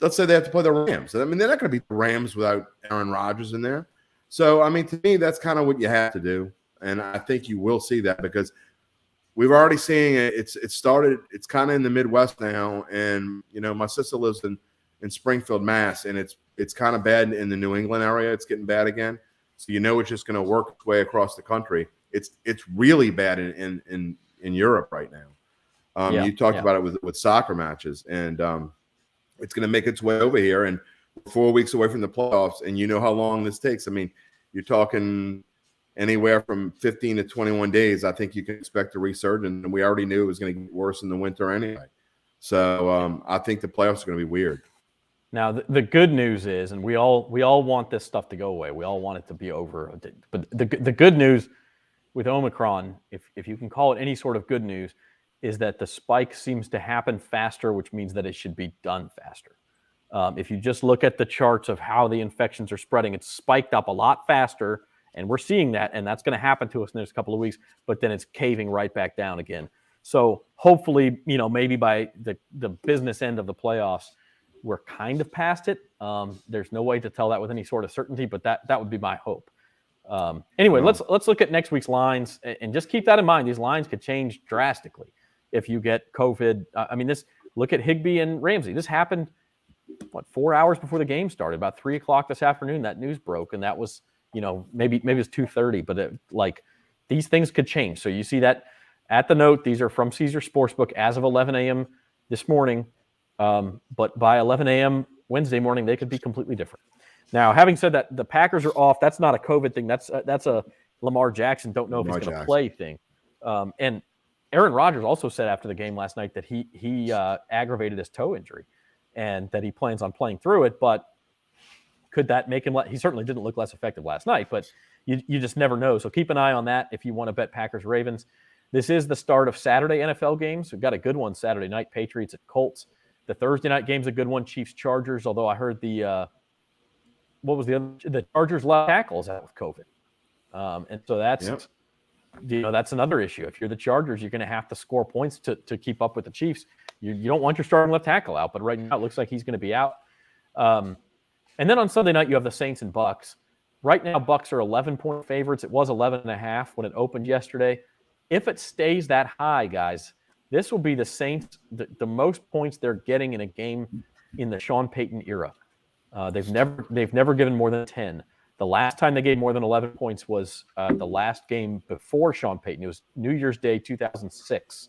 let's say they have to play the Rams. I mean, they're not going to beat the Rams without Aaron Rodgers in there. So, I mean, to me, that's kind of what you have to do. And I think you will see that, because we've already seen it. It started. It's kind of in the Midwest now, and my sister lives in Springfield, Mass, and it's kind of bad in the New England area. It's getting bad again. So it's just going to work its way across the country. It's really bad in Europe right now. You talked about it with soccer matches, and it's going to make its way over here. And we're 4 weeks away from the playoffs, and you know how long this takes. I mean, you're talking anywhere from 15 to 21 days, I think you can expect a resurgence. And we already knew it was going to get worse in the winter anyway. So I think the playoffs are going to be weird. Now, the good news is, and we all want this stuff to go away. We all want it to be over. But the good news with Omicron, if you can call it any sort of good news, is that the spike seems to happen faster, which means that it should be done faster. If you just look at the charts of how the infections are spreading, it's spiked up a lot faster. And we're seeing that, and that's going to happen to us in the next couple of weeks, but then it's caving right back down again. So hopefully, maybe by the business end of the playoffs, we're kind of past it. There's no way to tell that with any sort of certainty, but that would be my hope. Anyway, let's look at next week's lines, and just keep that in mind. These lines could change drastically if you get COVID. Look at Higbee and Ramsey. This happened, 4 hours before the game started, about 3:00 this afternoon. That news broke, and that was, maybe it was 2:30, but these things could change. So you see that at the note. These are from Caesar Sportsbook as of 11 a.m. this morning. But by 11 a.m. Wednesday morning, they could be completely different. Now, having said that, the Packers are off. That's not a COVID thing. That's a Lamar Jackson don't know if he's going to play thing. And Aaron Rodgers also said after the game last night that he aggravated his toe injury and that he plans on playing through it. But could that make him he certainly didn't look less effective last night, but you just never know. So keep an eye on that if you want to bet Packers-Ravens. This is the start of Saturday NFL games. We've got a good one Saturday night, Patriots at Colts. The Thursday night game's a good one, Chiefs-Chargers, although I heard the Chargers left tackle is out with COVID. And so that's another issue. If you're the Chargers, you're going to have to score points to keep up with the Chiefs. You don't want your starting left tackle out, but right now it looks like he's going to be out. And then on Sunday night, you have the Saints and Bucks. Right now, Bucks are 11-point favorites. It was 11.5 when it opened yesterday. If it stays that high, guys, this will be the Saints, the most points they're getting in a game in the Sean Payton era. They've never given more than 10. The last time they gave more than 11 points was the last game before Sean Payton. It was New Year's Day 2006,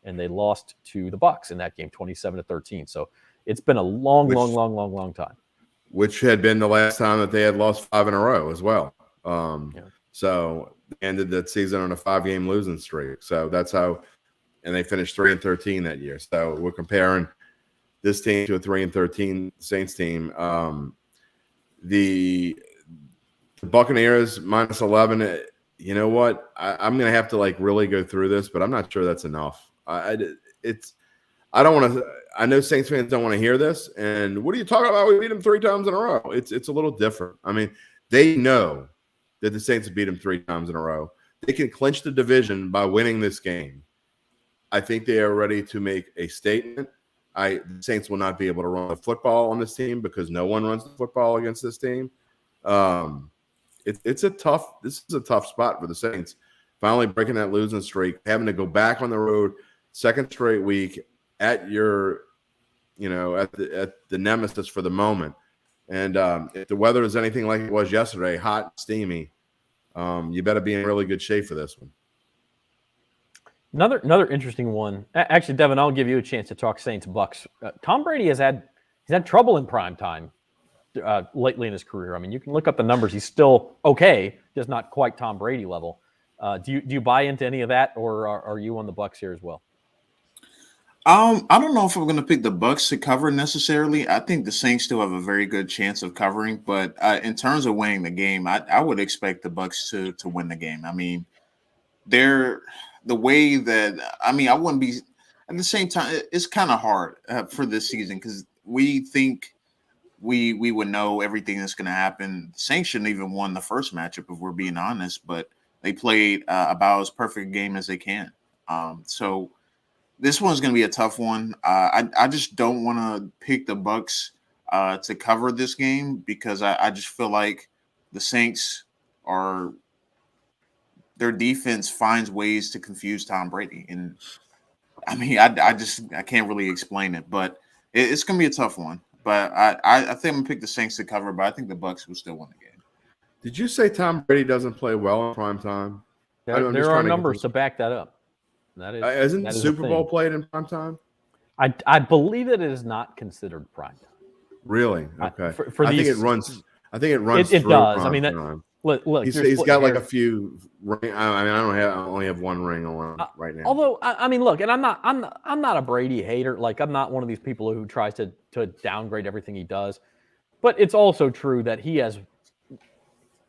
and they lost to the Bucks in that game, 27-13. So it's been a long time. Which had been the last time that they had lost 5 in a row as well. So they ended that season on a 5-game losing streak. So that's how, and they finished 3-13 that year. So we're comparing this team to a 3-13 Saints team. The Buccaneers minus 11. You know what? I'm going to have to really go through this, but I'm not sure that's enough. I don't want to. I know Saints fans don't want to hear this. And what are you talking about? We beat them 3 times in a row. It's a little different. I mean, they know that the Saints have beat them 3 times in a row. They can clinch the division by winning this game. I think they are ready to make a statement. The Saints will not be able to run the football on this team because no one runs the football against this team. This is a tough spot for the Saints. Finally breaking that losing streak, having to go back on the road, second straight week at your, at the nemesis for the moment. And if the weather is anything like it was yesterday, hot and steamy, you better be in really good shape for this one. Another interesting one. Actually, Devin, I'll give you a chance to talk Saints Bucks. Tom Brady he's had trouble in prime time lately in his career. I mean, you can look up the numbers. He's still okay, just not quite Tom Brady level. Do you buy into any of that, or are you on the Bucks here as well? I don't know if I'm going to pick the Bucks to cover necessarily. I think the Saints still have a very good chance of covering, but in terms of winning the game, I would expect the Bucks to win the game. I mean, they're the way that I wouldn't be at the same time. It's kind of hard for this season because we think we would know everything that's going to happen. The Saints shouldn't even won the first matchup if we're being honest, but they played about as perfect a game as they can. So this one's going to be a tough one. I just don't want to pick the Bucks to cover this game because I just feel like the Saints their defense finds ways to confuse Tom Brady. And I mean, I can't really explain it, but it's going to be a tough one. But I think I'm going to pick the Saints to cover, but I think the Bucks will still win the game. Did you say Tom Brady doesn't play well in prime time? There are numbers to back that up. Isn't the Super Bowl played in prime time? I believe that it is not considered prime time. Really? Okay. I think it runs. It does. I mean, look. He's got like a few. I only have one ring on right now. Although I mean, look, and I'm not a Brady hater. Like I'm not one of these people who tries to downgrade everything he does. But it's also true that he's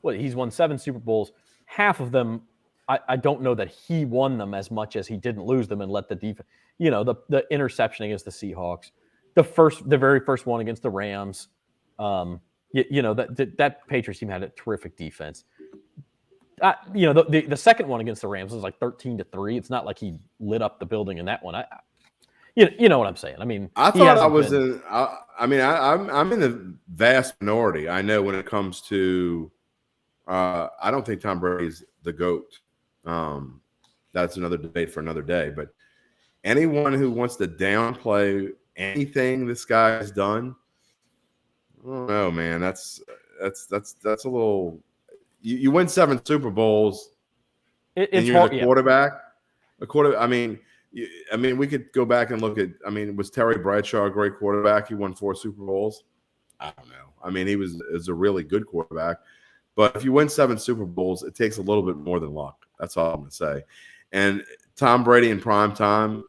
won 7 Super Bowls. Half of them, I don't know that he won them as much as he didn't lose them and let the defense. The interception against the Seahawks, the very first one against the Rams. That Patriots team had a terrific defense. The second one against the Rams was like 13-3. It's not like he lit up the building in that one. You know what I'm saying? I mean, I thought I was in. I'm in the vast minority. I know when it comes to. I don't think Tom Brady's the GOAT. That's another debate for another day. But anyone who wants to downplay anything this guy has done, I don't know, man. That's a little. You win 7 Super Bowls, and you're the quarterback. I mean, we could go back and look at. I mean, was Terry Bradshaw a great quarterback? He won 4 Super Bowls. I don't know. I mean, he was a really good quarterback. But if you win 7 Super Bowls, it takes a little bit more than luck. That's all I'm going to say. And Tom Brady in prime time,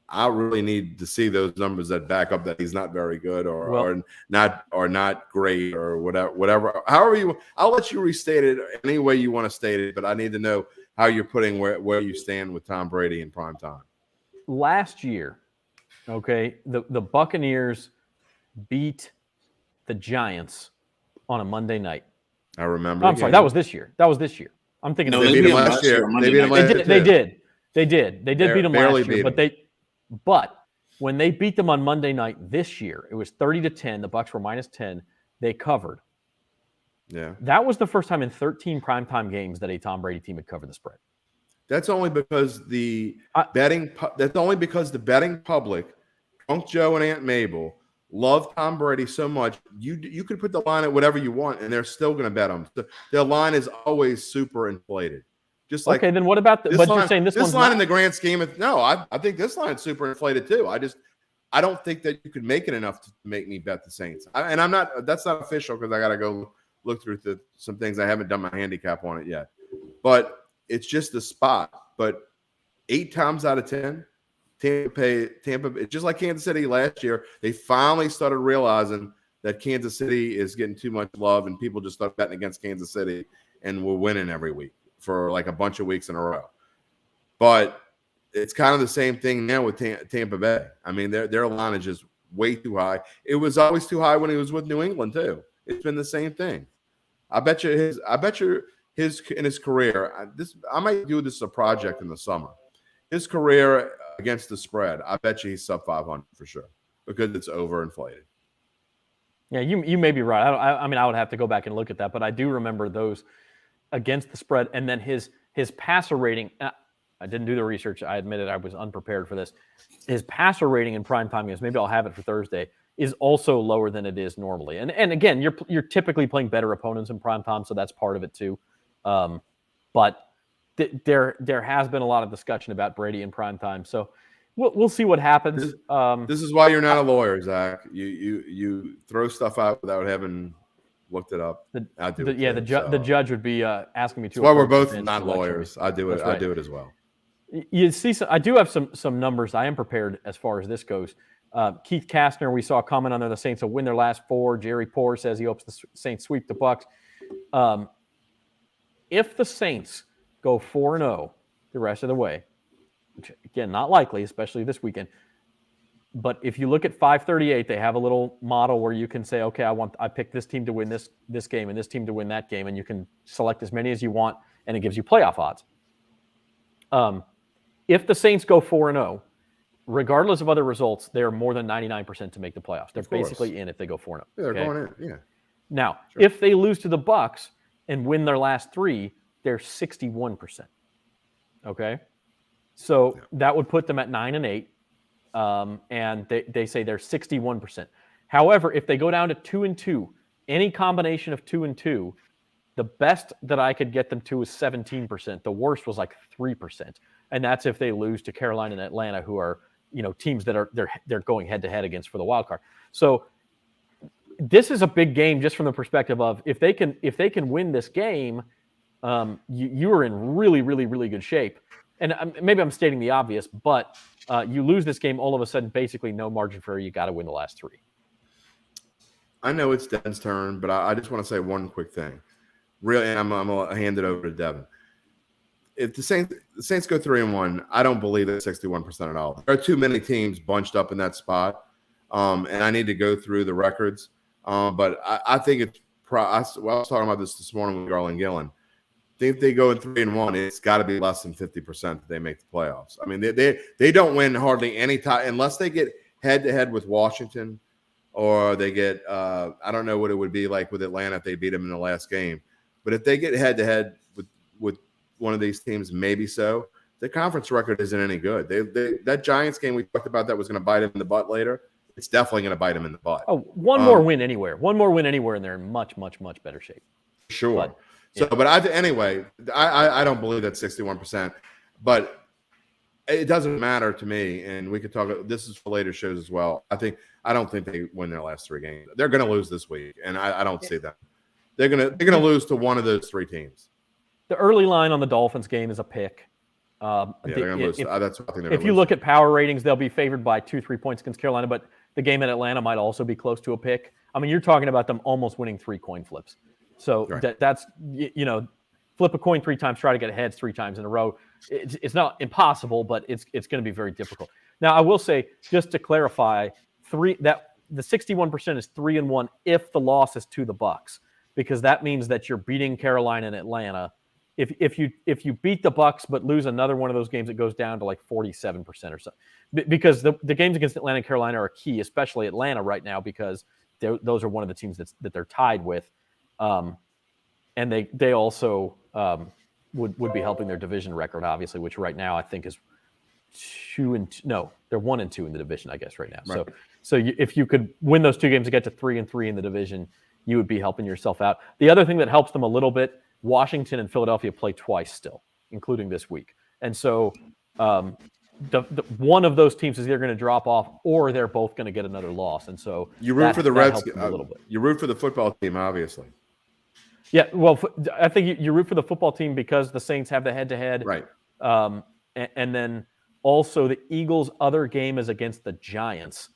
I really need to see those numbers that back up that he's not very good or not great or whatever. However I'll let you restate it any way you want to state it, but I need to know how you're putting where you stand with Tom Brady in prime time. Last year, okay, the Buccaneers beat the Giants on a Monday night. I remember. I'm sorry, that was this year. I'm thinking they beat him last year. They beat him last year. They did beat them last year, but when they beat them on Monday night this year, it was 30-10. The Bucs were -10. They covered. Yeah. That was the first time in 13 primetime games that a Tom Brady team had covered the spread. That's only because the betting public, Drunk Joe and Aunt Mabel, love Tom Brady so much. You could put the line at whatever you want, and they're still going to bet him. The line is always super inflated. Just like, okay, then what about this but line, you're saying this one's line not? in the grand scheme of I think this line's super inflated too. I don't think that you could make it enough to make me bet the Saints. I'm not. That's not official because I got to go look through some things. I haven't done my handicap on it yet, but it's just the spot. But 8 times out of 10, Tampa, just like Kansas City last year, they finally started realizing that Kansas City is getting too much love, and people just start betting against Kansas City, and we're winning every week for like a bunch of weeks in a row. But it's kind of the same thing now with Tampa Bay. I mean, their line is just way too high. It was always too high when he was with New England too. It's been the same thing. I bet you his in his career. I might do this as a project in the summer. His career against the spread, I bet you he's sub 500 for sure because it's overinflated. Yeah, you may be right. I mean, I would have to go back and look at that, but I do remember those against the spread, and then his passer rating. I didn't do the research. I admitted I was unprepared for this. His passer rating in primetime games, maybe I'll have it for Thursday, is also lower than it is normally. And again, you're typically playing better opponents in primetime, so that's part of it too. But there has been a lot of discussion about Brady in primetime, so we'll see what happens. This is why you're not a lawyer, Zach. You throw stuff out without having looked it up. The judge would be asking me to. That's why we're both not lawyers. I do it. Right. I do it as well. You see, I do have some numbers. I am prepared as far as this goes. Keith Kastner, we saw a comment on there. The Saints will win their last 4. Jerry Poor says he hopes the Saints sweep the Bucks. If the Saints go 4-0 the rest of the way, which again not likely, especially this weekend. But if you look at 538, they have a little model where you can say, okay, I picked this team to win this game and this team to win that game, and you can select as many as you want, and it gives you playoff odds. If the Saints go 4-0, regardless of other results, they're more than 99% to make the playoffs. They're basically in if they go 4-0. Yeah, they're going in. Yeah. Now, if they lose to the Bucks and win their last 3, they're 61%. Okay, so that would put them at 9-8. And they say they're 61%. However, if they go down to 2-2, any combination of 2 and 2, the best that I could get them to is 17%. The worst was like 3%, and that's if they lose to Carolina and Atlanta, who are teams that are they're going head to head against for the wild card. So this is a big game just from the perspective of if they can win this game, you are in really, really, really good shape. And maybe I'm stating the obvious, but you lose this game, all of a sudden, basically no margin for error. You got to win the last 3. I know it's Devin's turn, but I just want to say one quick thing. Really, and I'm going to hand it over to Devin. If the Saints go 3-1, I don't believe that 61% at all. There are too many teams bunched up in that spot, and I need to go through the records. But I think it's I was talking about this morning with Garland Gillen. I think if they go in 3-1, it's got to be less than 50% that they make the playoffs. I mean, they don't win hardly any time unless they get head-to-head with Washington, or they get I don't know what it would be like with Atlanta if they beat them in the last game. But if they get head-to-head with one of these teams, maybe so. The conference record isn't any good. That Giants game we talked about that was going to bite them in the butt later, it's definitely going to bite them in the butt. Oh, one more win anywhere, and they're in much, much, much better shape. Sure. But I don't believe that 61%. But it doesn't matter to me, and we could talk. This is for later shows as well. I don't think they win their last 3 games. They're going to lose this week, and I don't see that. They're gonna lose to one of those 3 teams. The early line on the Dolphins game is a pick. They're going to lose. That's what I think. If you look at power ratings, they'll be favored by 2-3 points against Carolina, but the game in Atlanta might also be close to a pick. I mean, you're talking about them almost winning 3 coin flips. So that's flip a coin 3 times, try to get ahead 3 times in a row. It's not impossible, but it's going to be very difficult. Now, I will say, just to clarify, the 61% is 3-1 if the loss is to the Bucks, because that means that you're beating Carolina and Atlanta. If you beat the Bucks but lose another one of those games, it goes down to like 47% or so. Because the games against Atlanta and Carolina are key, especially Atlanta right now, because those are one of the teams that they're tied with. and they also would be helping their division record, obviously, which right now I think is 2-2. No, they're 1-2 in the division, I guess, right now. Right. So if you could win those 2 games to get to 3-3 in the division, you would be helping yourself out. The other thing that helps them a little bit, Washington and Philadelphia play twice still, including this week, and so one of those teams is either going to drop off or they're both going to get another loss, and so you root for the Reds a little bit. You root for the football team, obviously. Yeah, well, I think you root for the football team because the Saints have the head-to-head, Right? And then also the Eagles' other game is against the Giants,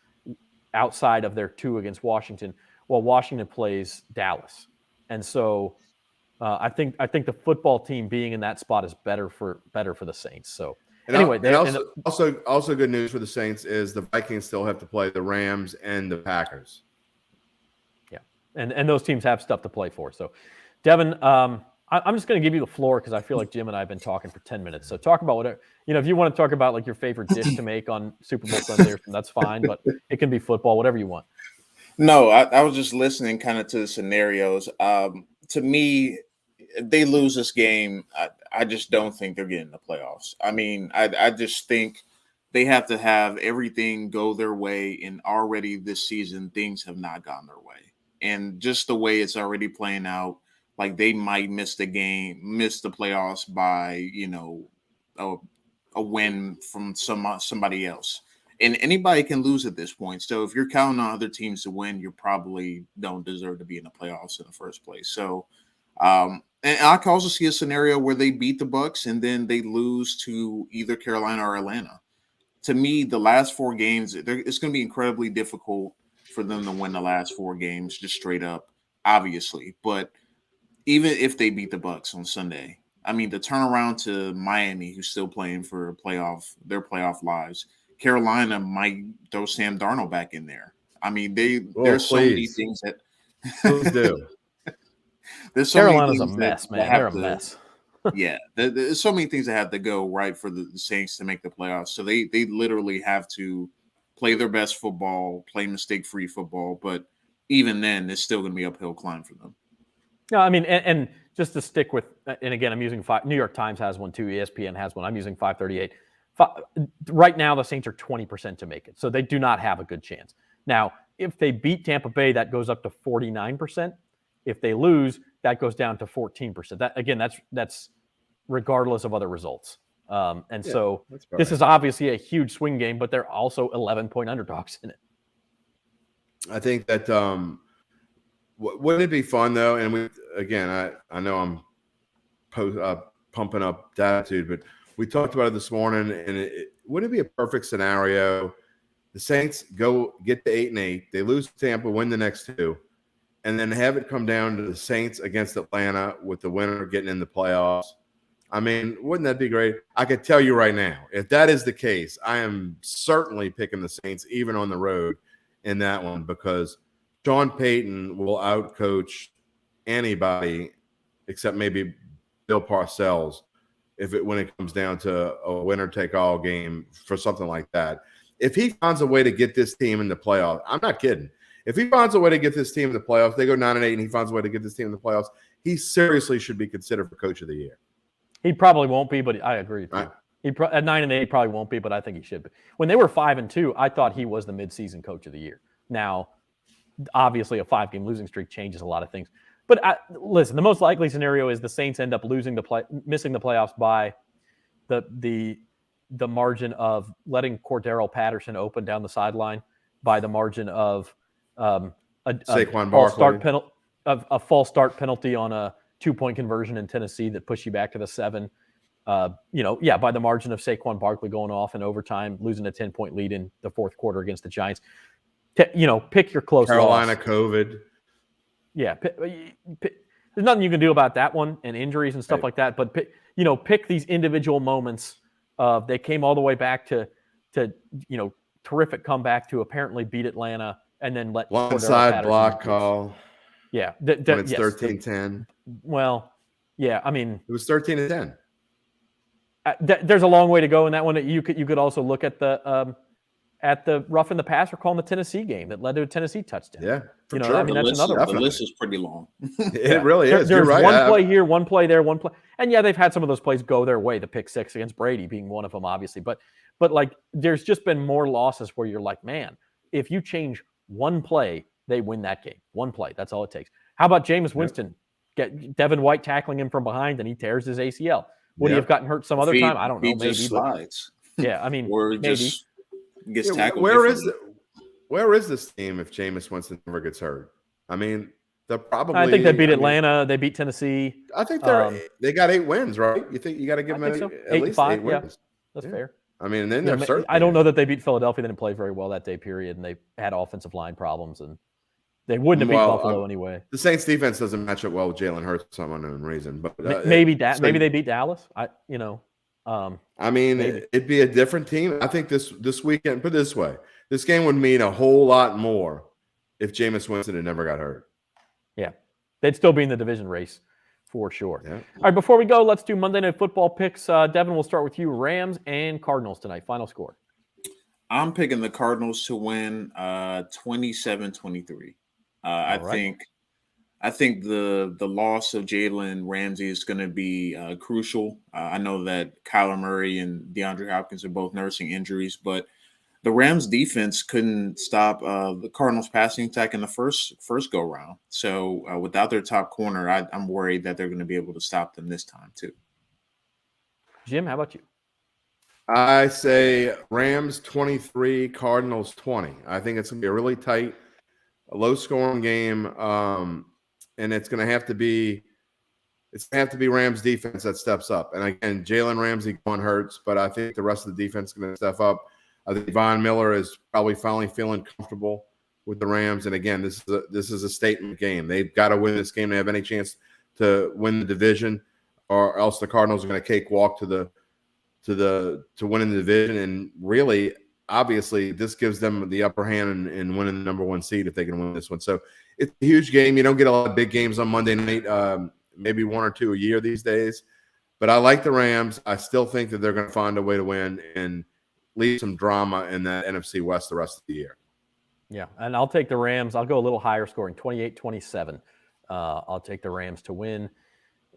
outside of their 2 against Washington. Well, Washington plays Dallas, and so I think the football team being in that spot is better for the Saints. So anyway, also good news for the Saints is the Vikings still have to play the Rams and the Packers. Yeah, and those teams have stuff to play for. So, Devin, I'm just going to give you the floor because I feel like Jim and I have been talking for 10 minutes. So talk about whatever, if you want to talk about like your favorite dish to make on Super Bowl Sunday, that's fine, but it can be football, whatever you want. No, I was just listening kind of to the scenarios. To me, if they lose this game, I just don't think they're getting the playoffs. I mean, I just think they have to have everything go their way, and already this season, things have not gone their way. And just the way it's already playing out, like they might miss the playoffs by, a win from somebody else. And anybody can lose at this point. So if you're counting on other teams to win, you probably don't deserve to be in the playoffs in the first place. So, and I can also see a scenario where they beat the Bucs and then they lose to either Carolina or Atlanta. To me, the last 4 games, it's going to be incredibly difficult for them to win the last 4 games, just straight up, obviously. But even if they beat the Bucs on Sunday, I mean, the turnaround to Miami, who's still playing for their playoff lives. Carolina might throw Sam Darnold back in there. I mean, there's so many things that Please do. There's so Carolina's many a mess, man. They're a mess. Yeah, there's so many things that have to go right for the Saints to make the playoffs. So they literally have to play their best football, play mistake-free football. But even then, it's still going to be an uphill climb for them. No, I mean, and just to stick with, and again, I'm using New York Times has one too. ESPN has one. I'm using 538. Right now, the Saints are 20% to make it, so they do not have a good chance. Now, if they beat Tampa Bay, that goes up to 49%. If they lose, that goes down to 14%. That again, that's regardless of other results. So this is obviously a huge swing game, but they're also 11-point underdogs in it. I think that wouldn't it be fun though? And I know I'm pumping up the attitude, but we talked about it this morning, and wouldn't it be a perfect scenario? The Saints go get to 8-8, they lose to Tampa, win the next 2, and then have it come down to the Saints against Atlanta with the winner getting in the playoffs. I mean, wouldn't that be great? I could tell you right now, if that is the case, I am certainly picking the Saints even on the road in that one, because Sean Payton will outcoach anybody except maybe Bill Parcells when it comes down to a winner-take-all game for something like that. If he finds a way to get this team in the playoffs, I'm not kidding. If he finds a way to get this team in the playoffs, they go 9-8, and he finds a way to get this team in the playoffs, he seriously should be considered for Coach of the Year. He probably won't be, but I agree. Right. At 9-8, he probably won't be, but I think he should be. When they were 5-2, I thought he was the midseason Coach of the Year. Now, obviously, a 5-game losing streak changes a lot of things. But listen, the most likely scenario is the Saints end up missing the playoffs by the margin of letting Cordero Patterson open down the sideline, by the margin of a false start penalty on a 2-point conversion in Tennessee that pushed you back to the 7. By the margin of Saquon Barkley going off in overtime, losing a 10-point lead in the fourth quarter against the Giants. Pick your close Carolina loss. COVID. Yeah, there's nothing you can do about that one, and injuries and stuff like that. But pick these individual moments. They came all the way back to terrific comeback to apparently beat Atlanta, and then let one side block call. Yeah, when it's 13-10. Well, yeah, I mean it was 13-10. There's a long way to go in that one. You could also look at the roughing the passer call in the Tennessee game that led to a Tennessee touchdown. Yeah. For You know, sure. I mean, that's another The Definitely. list is pretty long. It really is. There's You're right. one play here, one play there, one play. And yeah, they've had some of those plays go their way, the pick six against Brady being one of them, obviously. But like, there's just been more losses where you're like, man, if you change one play, they win that game. One play. That's all it takes. How about Jameis Winston? Get Devin White tackling him from behind and he tears his ACL. Would he have gotten hurt some other time? I don't know. He Maybe. just slides. Yeah, I mean, Or maybe. just gets tackled. Where is this team if Jameis Winston never gets hurt? I mean, they're probably. I think they beat Atlanta. They beat Tennessee. I think they got 8 wins, right? You think you got to give them at least 8 wins? That's fair. I mean, and then they're certainly. I don't know that they beat Philadelphia. They didn't play very well that day, period, and they had offensive line problems, and they wouldn't have beat Buffalo anyway. The Saints defense doesn't match up well with Jalen Hurts for some unknown reason, but maybe they beat Dallas. I mean, it'd be a different team. I think this weekend. Put it this way: this game would mean a whole lot more if Jameis Winston had never got hurt. Yeah, they'd still be in the division race for sure. Yeah. All right, before we go, let's do Monday Night Football picks. Devin, we'll start with you. Rams and Cardinals tonight. Final score. I'm picking the Cardinals to win 27-23. I think the loss of Jalen Ramsey is going to be crucial. I know that Kyler Murray and DeAndre Hopkins are both nursing injuries, but the Rams defense couldn't stop the Cardinals passing attack in the first go round. So without their top corner, I'm worried that they're going to be able to stop them this time too. Jim, how about you? I say Rams 23, Cardinals 20. I think it's going to be a really tight, low-scoring game, and it's going to have to be Rams defense that steps up. And again, Jalen Ramsey going hurts, but I think the rest of the defense is going to step up. I think Von Miller is probably finally feeling comfortable with the Rams. And again, this is a statement game. They've got to win this game to have any chance to win the division, or else the Cardinals are going to cakewalk to winning the division. And really, obviously, this gives them the upper hand in winning the number one seed if they can win this one. So it's a huge game. You don't get a lot of big games on Monday night, maybe 1 or 2 a year these days. But I like the Rams. I still think that they're going to find a way to win and leave some drama in the NFC West the rest of the year. Yeah, and I'll take the Rams. I'll go a little higher scoring, 28-27. I'll take the Rams to win.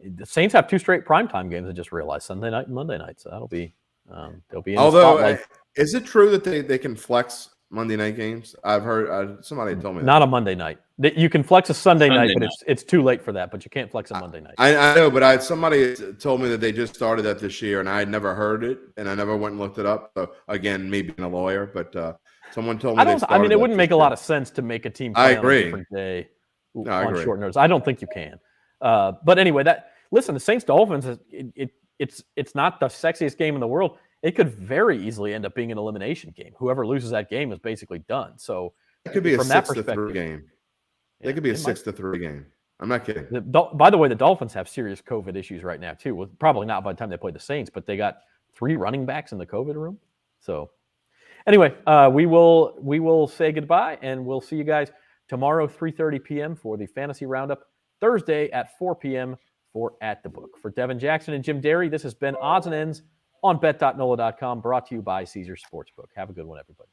The Saints have 2 straight primetime games, I just realized, Sunday night and Monday night. So they'll be in the spotlight. Is it true that they can flex Monday night games? I've heard somebody told me that. Not a Monday night. You can flex a Sunday night, but it's too late for that. But you can't flex a Monday night. I know, but somebody told me that they just started that this year, and I had never heard it, and I never went and looked it up. So again, me being a lawyer, but someone told me. It wouldn't make a lot of sense to make a team play on a different day on short notice. I don't think you can. But anyway, listen, the Saints Dolphins it's not the sexiest game in the world. It could very easily end up being an elimination game. Whoever loses that game is basically done. So it could be from a that 6-3 game. It could be a 6-3 game. I'm not kidding. By the way, the Dolphins have serious COVID issues right now too. Well, probably not by the time they play the Saints, but they got 3 running backs in the COVID room. So anyway, we will say goodbye, and we'll see you guys tomorrow, 3:30 p.m. for the Fantasy Roundup. Thursday at 4 p.m. for At the Book. For Devin Jackson and Jim Derry, this has been Odds and Ends on Bet.NOLA.com, brought to you by Caesars Sportsbook. Have a good one, everybody.